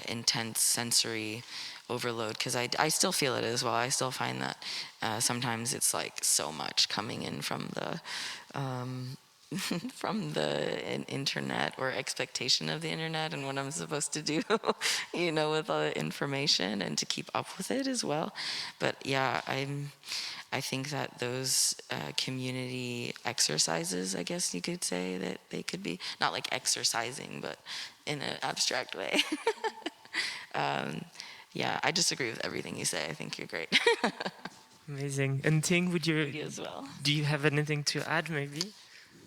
Speaker 2: intense sensory overload, because I still feel it as well. I still find that sometimes it's like so much coming in from the from the internet, or expectation of the internet, and what I'm supposed to do, with all the information and to keep up with it as well. But yeah, I think that those community exercises, I guess you could say, that they could be not like exercising, but in an abstract way. Yeah, I disagree with everything you say. I think you're great.
Speaker 1: Amazing. And Ting,
Speaker 2: You as well.
Speaker 1: do you have anything to add, maybe?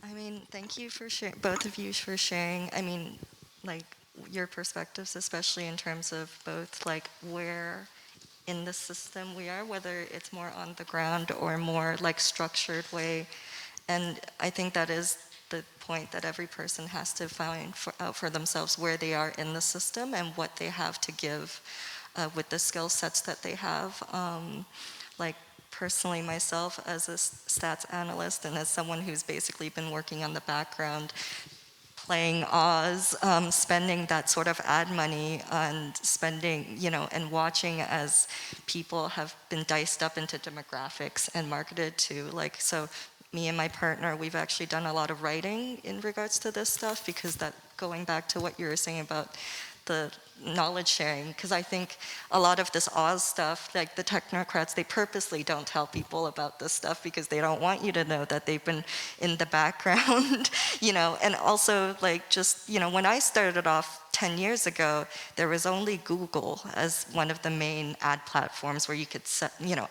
Speaker 3: I mean, thank you for both of you for sharing. I mean, like, your perspectives, especially in terms of both like where in the system we are, whether it's more on the ground or more like structured way. And I think that is the point, that every person has to find out for themselves where they are in the system and what they have to give with the skill sets that they have. Like, personally, myself as a stats analyst and as someone who's basically been working on the background, playing Oz, spending that sort of ad money and spending, and watching as people have been diced up into demographics and marketed to, like, so me and my partner, we've actually done a lot of writing in regards to this stuff, because that, going back to what you were saying about the knowledge sharing, because I think a lot of this Oz stuff, like the technocrats, they purposely don't tell people about this stuff because they don't want you to know that they've been in the background, and also, like, just, when I started off 10 years ago, there was only Google as one of the main ad platforms where you could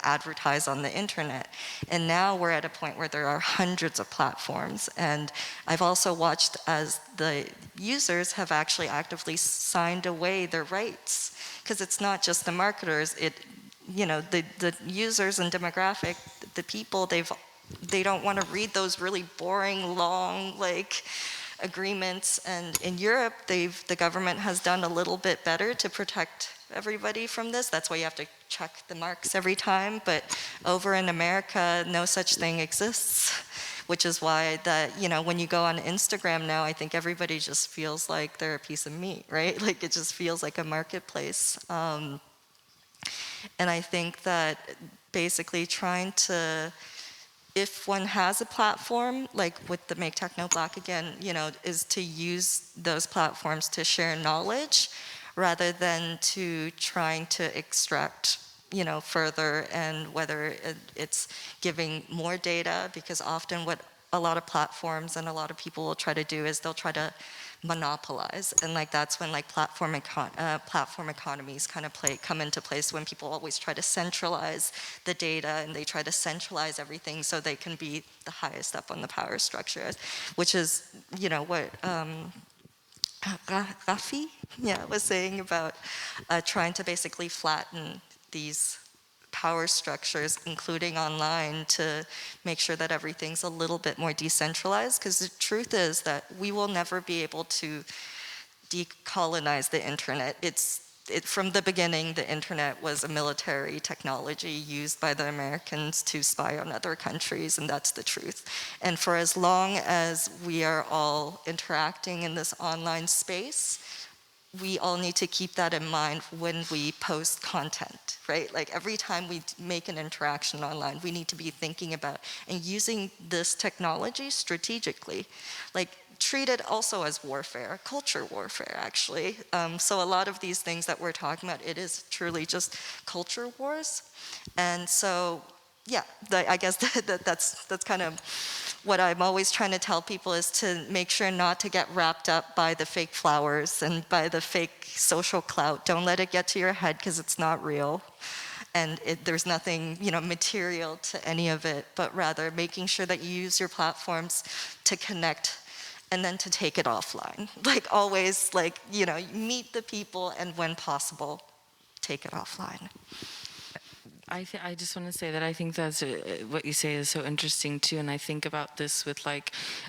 Speaker 3: advertise on the internet. And now we're at a point where there are hundreds of platforms. And I've also watched as the users have actually actively signed away their rights, because it's not just the marketers, the users and demographic, the people, they don't want to read those really boring, long, like, agreements. And in Europe, the government has done a little bit better to protect everybody from this. That's why you have to check the marks every time. But over in America, no such thing exists, which is why that, when you go on Instagram now, I think everybody just feels like they're a piece of meat, right? Like, it just feels like a marketplace. And I think that basically trying to, if one has a platform, like with the Make Techno Black again, is to use those platforms to share knowledge rather than to trying to extract, further, and whether it's giving more data, because often what a lot of platforms and a lot of people will try to do is they'll try to monopolize, and like that's when like platform economies kind of come into place, when people always try to centralize the data and they try to centralize everything so they can be the highest up on the power structure, which is, you know, what Rafi, was saying about trying to basically flatten these power structures, including online, to make sure that everything's a little bit more decentralized. Because the truth is that we will never be able to decolonize the internet. From the beginning, the internet was a military technology used by the Americans to spy on other countries, and that's the truth. And for as long as we are all interacting in this online space, we all need to keep that in mind when we post content, right? Like every time we make an interaction online, we need to be thinking about and using this technology strategically. Like treat it also as warfare, culture warfare, actually. So a lot of these things that we're talking about, it is truly just culture wars. And so, yeah, I guess that's kind of what I'm always trying to tell people, is to make sure not to get wrapped up by the fake flowers and by the fake social clout. Don't let it get to your head, because it's not real. And there's nothing, material to any of it, but rather making sure that you use your platforms to connect and then to take it offline. Like always, meet the people, and when possible, take it offline.
Speaker 2: I just want to say that I think that's what you say is so interesting too, and I think about this with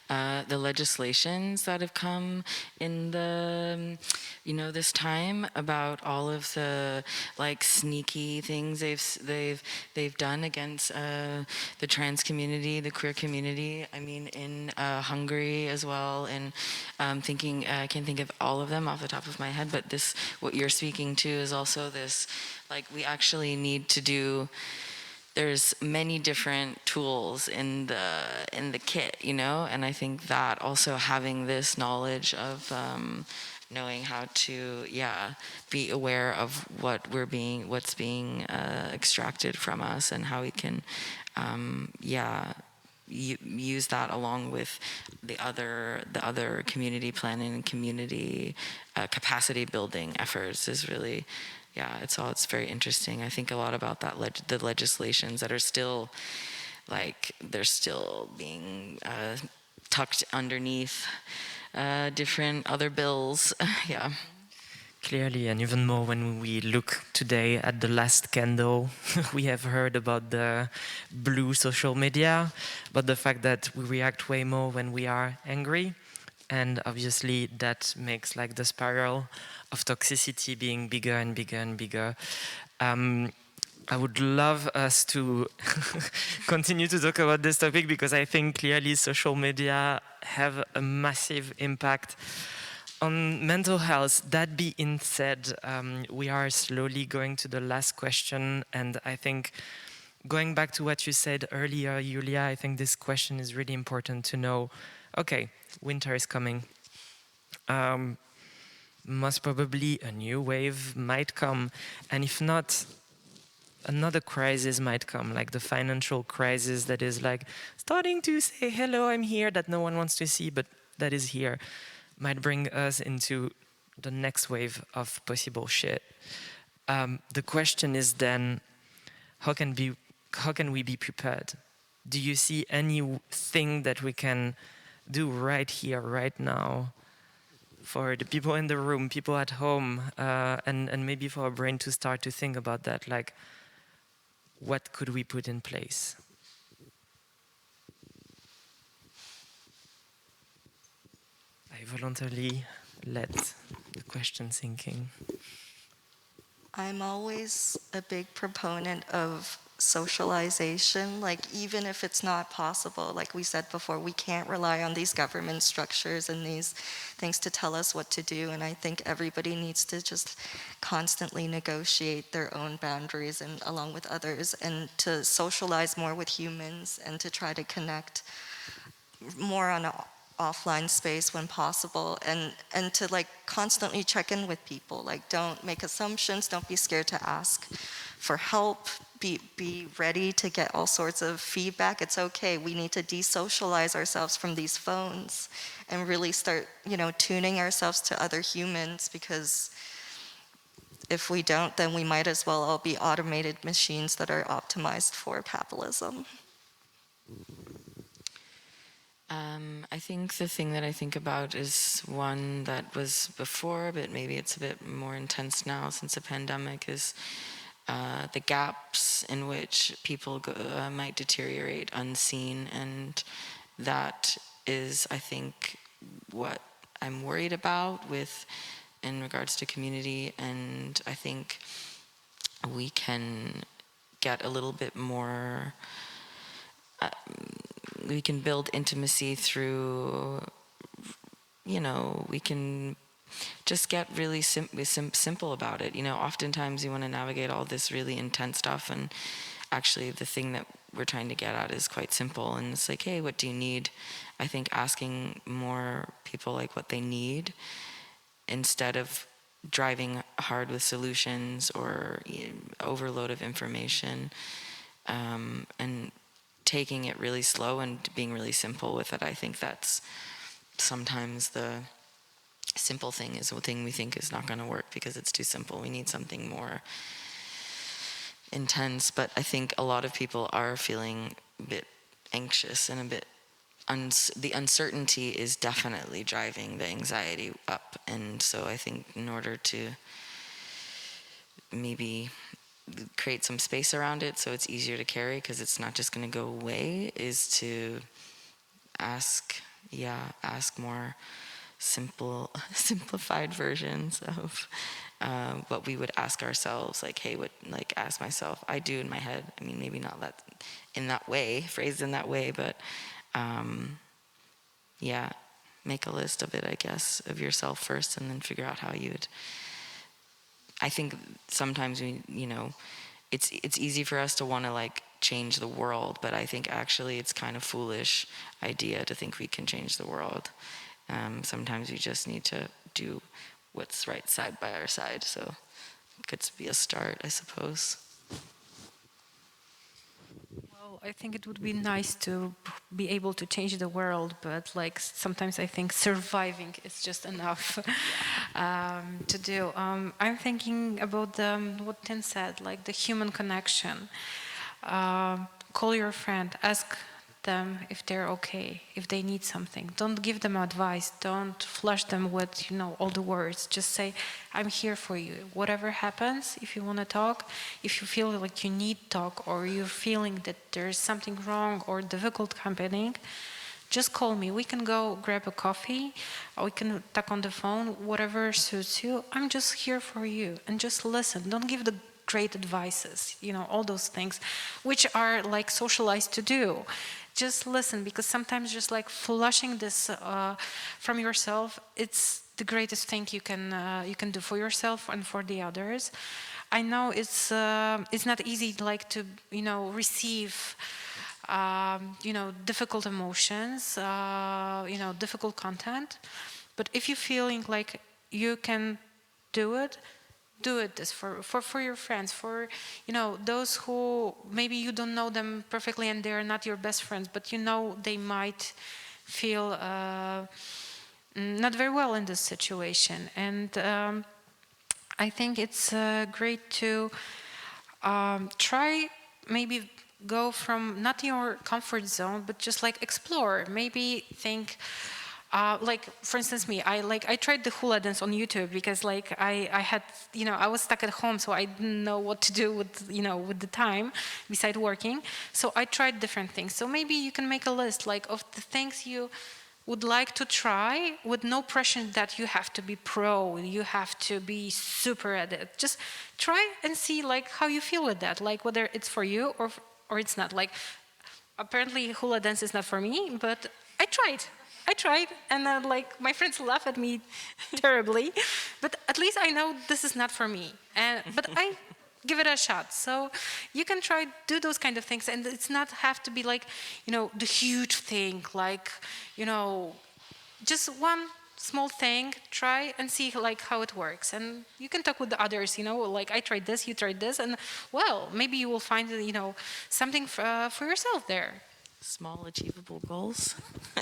Speaker 2: the legislations that have come in the this time, about all of the sneaky things they've done against the trans community, the queer community. I mean, in Hungary as well, and thinking I can't think of all of them off the top of my head, but this, what you're speaking to, is also this. We actually need to do. There's many different tools in the kit, and I think that also having this knowledge of knowing how to, be aware of what's being extracted from us, and how we can, use that along with the other community planning and community capacity building efforts is really. It's very interesting. I think a lot about that the legislations that are still, they're still being tucked underneath different other bills.
Speaker 1: Clearly, and even more when we look today at the last scandal, we have heard about the blue social media, but the fact that we react way more when we are angry. And obviously that makes the spiral of toxicity being bigger and bigger and bigger. I would love us to continue to talk about this topic, because I think clearly social media have a massive impact on mental health. That being said, we are slowly going to the last question, and I think going back to what you said earlier, Julia, I think this question is really important to know. Okay, winter is coming. Most probably a new wave might come, and if not, another crisis might come, like the financial crisis that is starting to say, hello, I'm here, that no one wants to see, but that is here, might bring us into the next wave of possible shit. The question is then, how can we be prepared? Do you see anything that we can do right here, right now, for the people in the room, people at home, and maybe for our brain to start to think about that, what could we put in place? I voluntarily let the question sinking.
Speaker 3: I'm always a big proponent of socialization, even if it's not possible, like we said before, we can't rely on these government structures and these things to tell us what to do, and I think everybody needs to just constantly negotiate their own boundaries and along with others, and to socialize more with humans, and to try to connect more on an offline space when possible, and to constantly check in with people. Don't make assumptions, don't be scared to ask for help, be ready to get all sorts of feedback. It's okay. We need to desocialize ourselves from these phones and really start, tuning ourselves to other humans, because if we don't, then we might as well all be automated machines that are optimized for capitalism.
Speaker 2: I think the thing that I think about is one that was before, but maybe it's a bit more intense now since the pandemic, is the gaps in which people might deteriorate unseen. And that is, I think, what I'm worried about in regards to community. And I think we can get a little bit more, we can build intimacy through, we can just get really simple about it. Oftentimes you want to navigate all this really intense stuff, and actually the thing that we're trying to get at is quite simple. And it's like, hey, what do you need? I think asking more people like what they need, instead of driving hard with solutions or overload of information, and taking it really slow and being really simple with it. I think that's sometimes the simple thing is the thing we think is not going to work because it's too simple. We need something more intense. But I think a lot of people are feeling a bit anxious and a bit the uncertainty is definitely driving the anxiety up. And so I think in order to maybe create some space around it so it's easier to carry, because it's not just going to go away, is to ask more simplified versions of what we would ask ourselves. Like, hey, ask myself. I do in my head. I mean, maybe not that in that way, phrased in that way, but make a list of it, I guess, of yourself first, and then figure out how you'd. I think sometimes it's easy for us to want to change the world, but I think actually it's kind of foolish idea to think we can change the world. Sometimes we just need to do what's right side by our side. So it could be a start, I suppose.
Speaker 4: Well, I think it would be nice to be able to change the world, but sometimes I think surviving is just enough to do. I'm thinking about what Tim said, the human connection. Call your friend, ask them if they're okay, if they need something. Don't give them advice. Don't flush them with, all the words. Just say, I'm here for you. Whatever happens, if you want to talk, if you feel like you need talk, or you're feeling that there's something wrong or difficult happening, just call me. We can go grab a coffee, or we can talk on the phone, whatever suits you. I'm just here for you, and just listen. Don't give the great advices, all those things, which are socialized to do. Just listen, because sometimes just flushing this from yourself, it's the greatest thing you can do for yourself and for the others. I know it's not easy to receive difficult emotions, difficult content, but if you're feeling like you can do it this for your friends, for those who maybe you don't know them perfectly and they're not your best friends, but they might feel not very well in this situation. And I think it's great to try, maybe go from not your comfort zone, but just explore, maybe think. For instance, me, I tried the hula dance on YouTube because I had, I was stuck at home, so I didn't know what to do with, with the time beside working. So I tried different things. So maybe you can make a list of the things you would like to try, with no pressure that you have to be pro, you have to be super at it. Just try and see how you feel with that, whether it's for you or it's not. Apparently hula dance is not for me, but I tried, and my friends laugh at me terribly, but at least I know this is not for me. But I give it a shot. So you can try do those kind of things, and it's not have to be the huge thing, just one small thing, try and see like how it works. And you can talk with the others, you know, like I tried this, you tried this, and well, maybe you will find, you know, something for yourself there.
Speaker 2: Small achievable goals.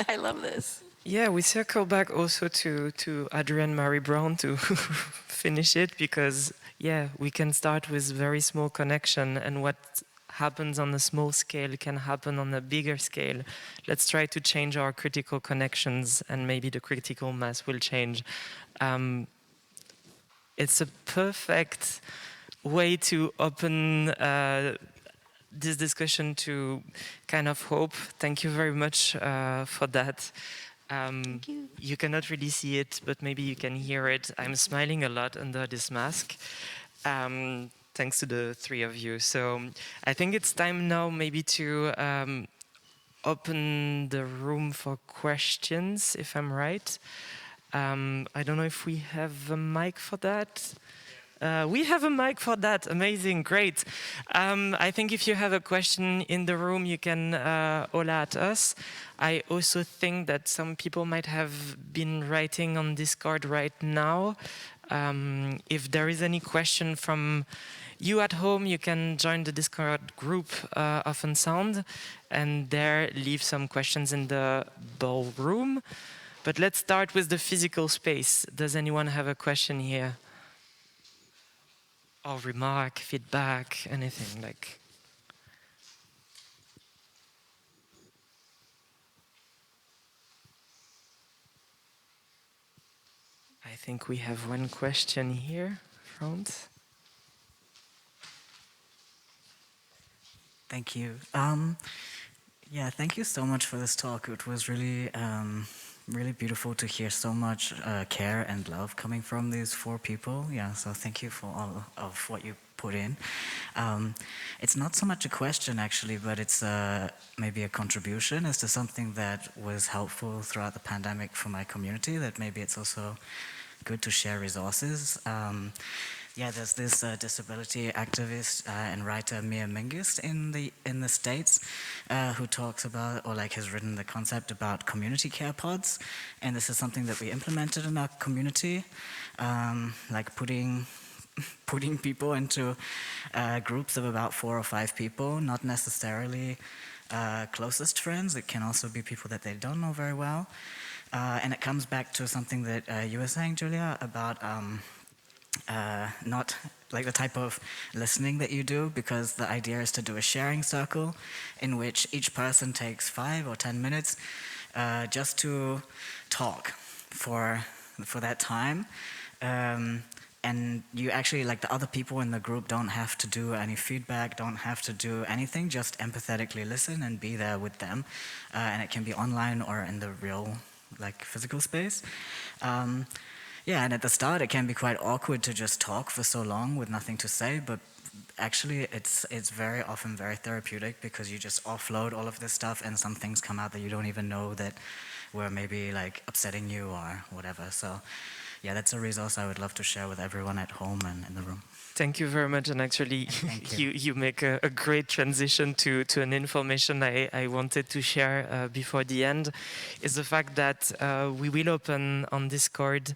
Speaker 2: I love this.
Speaker 1: Yeah, we circle back also to Adrienne Marie Brown to finish it, because yeah, we can start with very small connection, and what happens on a small scale can happen on a bigger scale. Let's try to change our critical connections, and maybe the critical mass will change. It's a perfect way to open this discussion to kind of hope. Thank you very much for that.
Speaker 2: Thank you.
Speaker 1: You cannot really see it, but maybe you can hear it. I'm smiling a lot under this mask. Thanks to the three of you. So I think it's time now maybe to open the room for questions, if I'm right. I don't know if we have a mic for that. We have a mic for that. Amazing, great. I think if you have a question in the room, you can holla at us. I also think that some people might have been writing on Discord right now. If there is any question from you at home, you can join the Discord group of Unsound, and there leave some questions in the ballroom. But let's start with the physical space. Does anyone have a question here? Or remark, feedback, anything like? I think we have one question here, front.
Speaker 5: Thank you. Yeah, thank you so much for this talk. It was really, really beautiful to hear so much care and love coming from these four people. Yeah, so thank you for all of what you put in. It's not so much a question, actually, but it's maybe a contribution as to something that was helpful throughout the pandemic for my community, that maybe it's also good to share resources. Yeah, there's this disability activist and writer Mia Mingus in the States who talks about, or like has written the concept about community care pods, and this is something that we implemented in our community, like putting people into groups of about 4 or 5 people, not necessarily closest friends. It can also be people that they don't know very well, and it comes back to something that you were saying, Julia, about not like the type of listening that you do, because the idea is to do a sharing circle in which each person takes 5 or 10 minutes just to talk for that time. And you actually, like the other people in the group don't have to do any feedback, don't have to do anything, just empathetically listen and be there with them. And it can be online or in the real, like, physical space. Yeah, and at the start it can be quite awkward to just talk for so long with nothing to say, but actually it's very often very therapeutic, because you just offload all of this stuff and some things come out that you don't even know that were maybe like upsetting you or whatever. So yeah, that's a resource I would love to share with everyone at home and in the room.
Speaker 1: Thank you very much, and actually you make a great transition to an information I wanted to share before the end, is the fact that we will open on Discord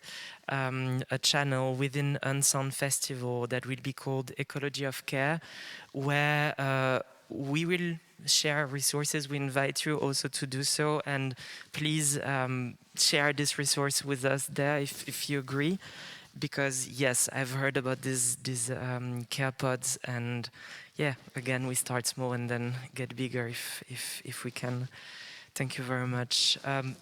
Speaker 1: a channel within Unsound Festival that will be called Ecology of Care, where we will share resources. We invite you also to do so, and please share this resource with us there if you agree. Because yes, I've heard about these care pods, and yeah, again, we start small and then get bigger if we can. Thank you very much.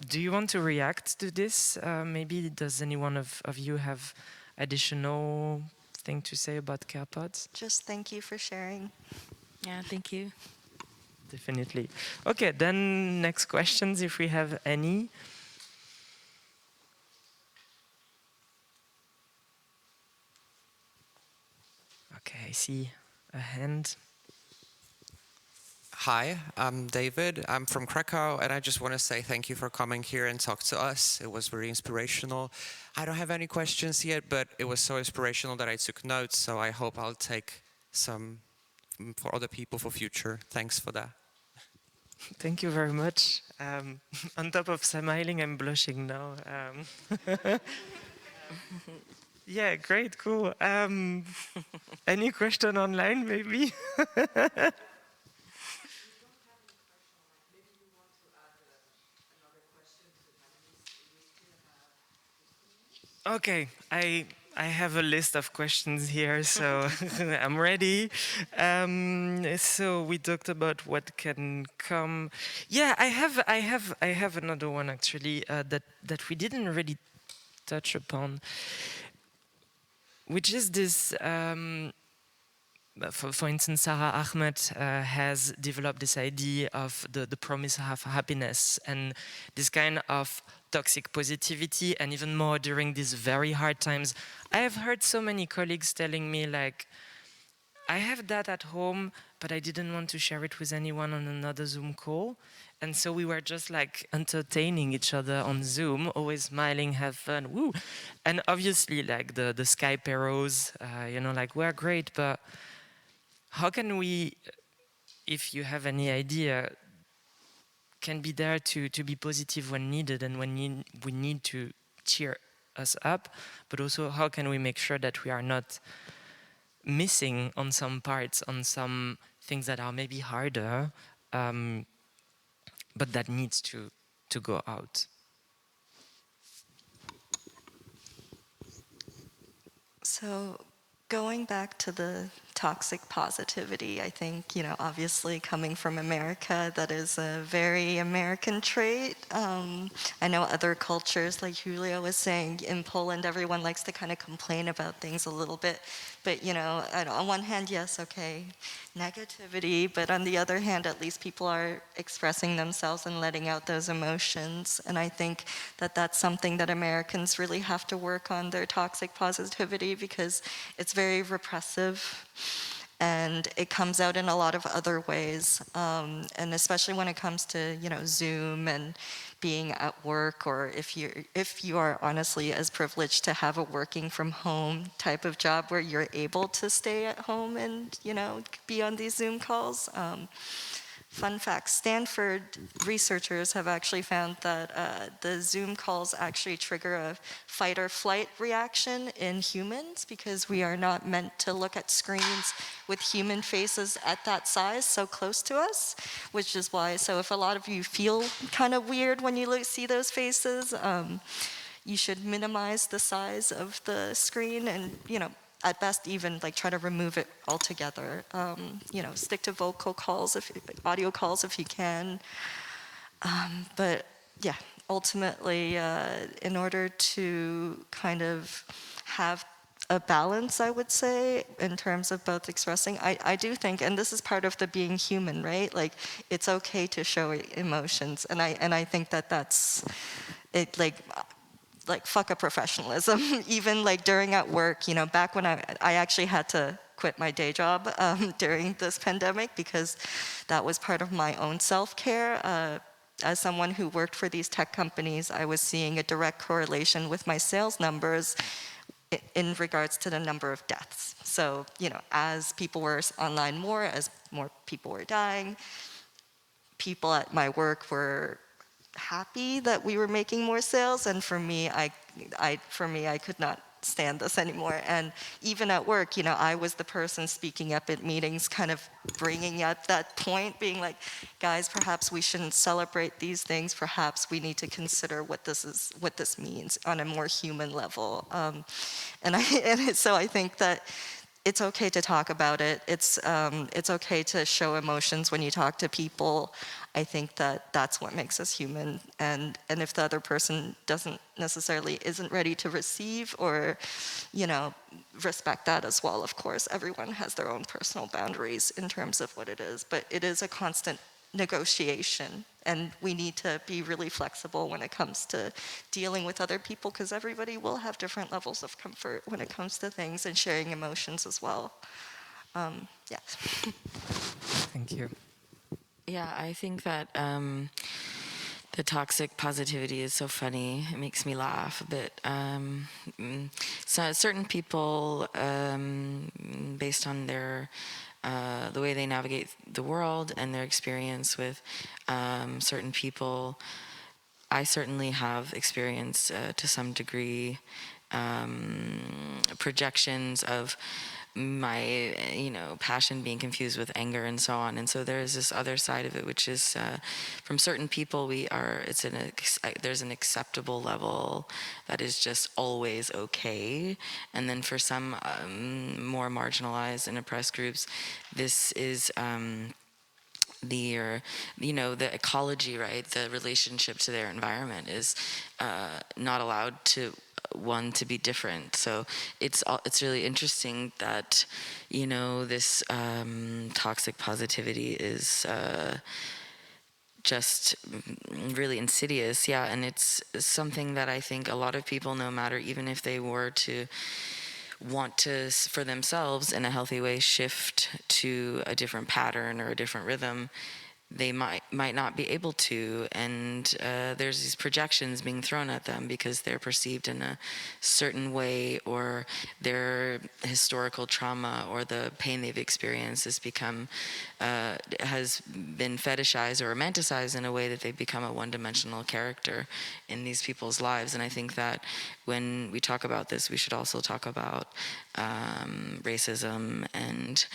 Speaker 1: Do you want to react to this? Maybe does anyone of you have additional thing to say about care pods?
Speaker 3: Just thank you for sharing.
Speaker 2: Yeah, thank you.
Speaker 1: Definitely. Okay, then next questions, if we have any. Okay, I see a hand.
Speaker 6: Hi, I'm David. I'm from Krakow, and I just want to say thank you for coming here and talk to us. It was very inspirational. I don't have any questions yet, but it was so inspirational that I took notes, so I hope I'll take some for other people for future. Thanks for that.
Speaker 1: Thank you very much. On top of smiling, I'm blushing now. Yeah, great, cool. Any question online, maybe? Okay, I have a list of questions here, so I'm ready. So we talked about what can come. Yeah, I have another one actually that we didn't really touch upon, which is this. For instance, Sarah Ahmed has developed this idea of the promise of happiness and this kind of toxic positivity, and even more during these very hard times. I have heard so many colleagues telling me, like, I have that at home, but I didn't want to share it with anyone on another Zoom call. And so we were just like entertaining each other on Zoom, always smiling, have fun, woo. And obviously, like the Skype arrows, like we're great, but how can we, if you have any idea, can be there to be positive when needed and when we need to cheer us up, but also how can we make sure that we are not missing on some parts, on some things that are maybe harder, but that needs to go out.
Speaker 3: So going back to the toxic positivity, I think, obviously coming from America, that is a very American trait. I know other cultures, like Julia was saying, in Poland, everyone likes to kind of complain about things a little bit. But, on one hand, yes, okay, negativity, but on the other hand, at least people are expressing themselves and letting out those emotions. And I think that that's something that Americans really have to work on, their toxic positivity, because it's very repressive. And it comes out in a lot of other ways, and especially when it comes to Zoom and being at work, or if you are honestly as privileged to have a working from home type of job where you're able to stay at home and be on these Zoom calls. Fun fact, Stanford researchers have actually found that the Zoom calls actually trigger a fight or flight reaction in humans, because we are not meant to look at screens with human faces at that size so close to us, which is why, so if a lot of you feel kind of weird when you see those faces, you should minimize the size of the screen and, at best even try to remove it altogether. Stick to vocal calls, audio calls if you can. But yeah, ultimately, in order to kind of have a balance, I would say, in terms of both expressing, I do think, and this is part of the being human, right? Like, it's okay to show emotions, and I think that that's it. Like fuck a professionalism. Even during at work, back when I actually had to quit my day job during this pandemic, because that was part of my own self-care. As someone who worked for these tech companies, I was seeing a direct correlation with my sales numbers in regards to the number of deaths. So, as people were online more, as more people were dying, people at my work were happy that we were making more sales, and for me, I could not stand this anymore. And even at work, I was the person speaking up at meetings, kind of bringing up that point, being like, guys, perhaps we shouldn't celebrate these things. Perhaps we need to consider what this means on a more human level. So I think that it's okay to talk about it. It's okay to show emotions when you talk to people. I think that that's what makes us human. And if the other person isn't ready to receive or, respect that as well, of course. Everyone has their own personal boundaries in terms of what it is. But it is a constant negotiation. And we need to be really flexible when it comes to dealing with other people, because everybody will have different levels of comfort when it comes to things and sharing emotions as well. Yeah.
Speaker 1: Thank you.
Speaker 2: Yeah, I think that the toxic positivity is so funny. It makes me laugh a bit. So certain people, based on their the way they navigate the world and their experience with certain people. I certainly have experienced to some degree projections of my passion being confused with anger and so on, and so there's this other side of it, which is from certain people there's an acceptable level that is just always okay, and then for some more marginalized and oppressed groups, this is the ecology, right? The relationship to their environment is not allowed to be different. So it's really interesting that this toxic positivity is just really insidious, yeah, and it's something that I think a lot of people, no matter, even if they were to want to, for themselves in a healthy way, shift to a different pattern or a different rhythm, they might not be able to, and there's these projections being thrown at them because they're perceived in a certain way, or their historical trauma or the pain they've experienced has been fetishized or romanticized in a way that they've become a one-dimensional character in these people's lives. And I think that when we talk about this, we should also talk about racism, and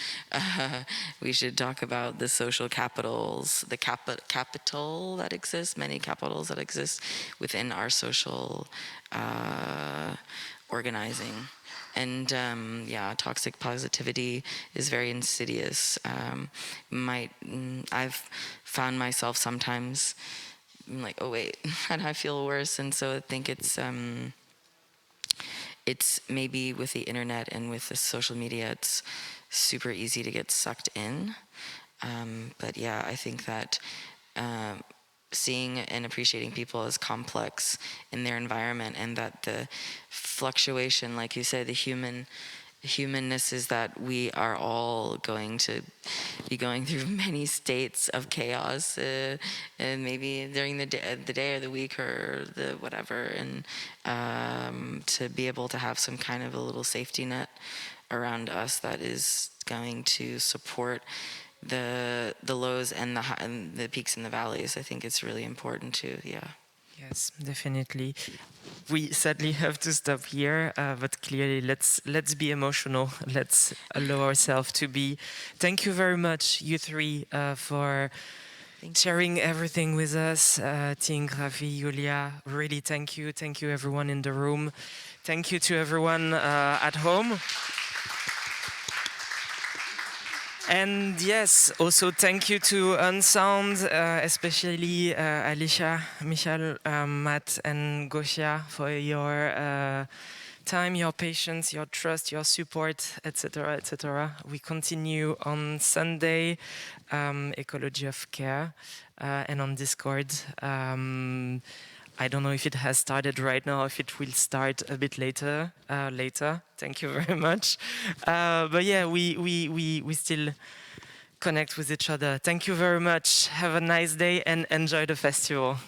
Speaker 2: we should talk about the social capitals, the capital that exists, many capitals that exist within our social organizing. And toxic positivity is very insidious. I've found myself sometimes like, oh wait, and I feel worse, and so I think it's maybe with the internet and with the social media, it's super easy to get sucked in. But yeah, I think that seeing and appreciating people as complex in their environment, and that the fluctuation, like you said, the humanness is that we are all going to be going through many states of chaos, and maybe during the day or the week or the whatever, and to be able to have some kind of a little safety net around us that is going to support the lows and the peaks and the valleys. I think it's really important too. Yeah.
Speaker 1: Yes, definitely. We sadly have to stop here, but clearly let's be emotional. Let's allow ourselves to be. Thank you very much, you three, for sharing everything with us. Ting, Rafi, Julia, really thank you. Thank you everyone in the room. Thank you to everyone at home. And yes, also thank you to Unsound, especially Alicia, Michel, Matt, and Gosia for your time, your patience, your trust, your support, etc., etc. We continue on Sunday, Ecology of Care, and on Discord. I don't know if it has started right now, if it will start a bit later. Thank you very much. But yeah, we still connect with each other. Thank you very much. Have a nice day and enjoy the festival.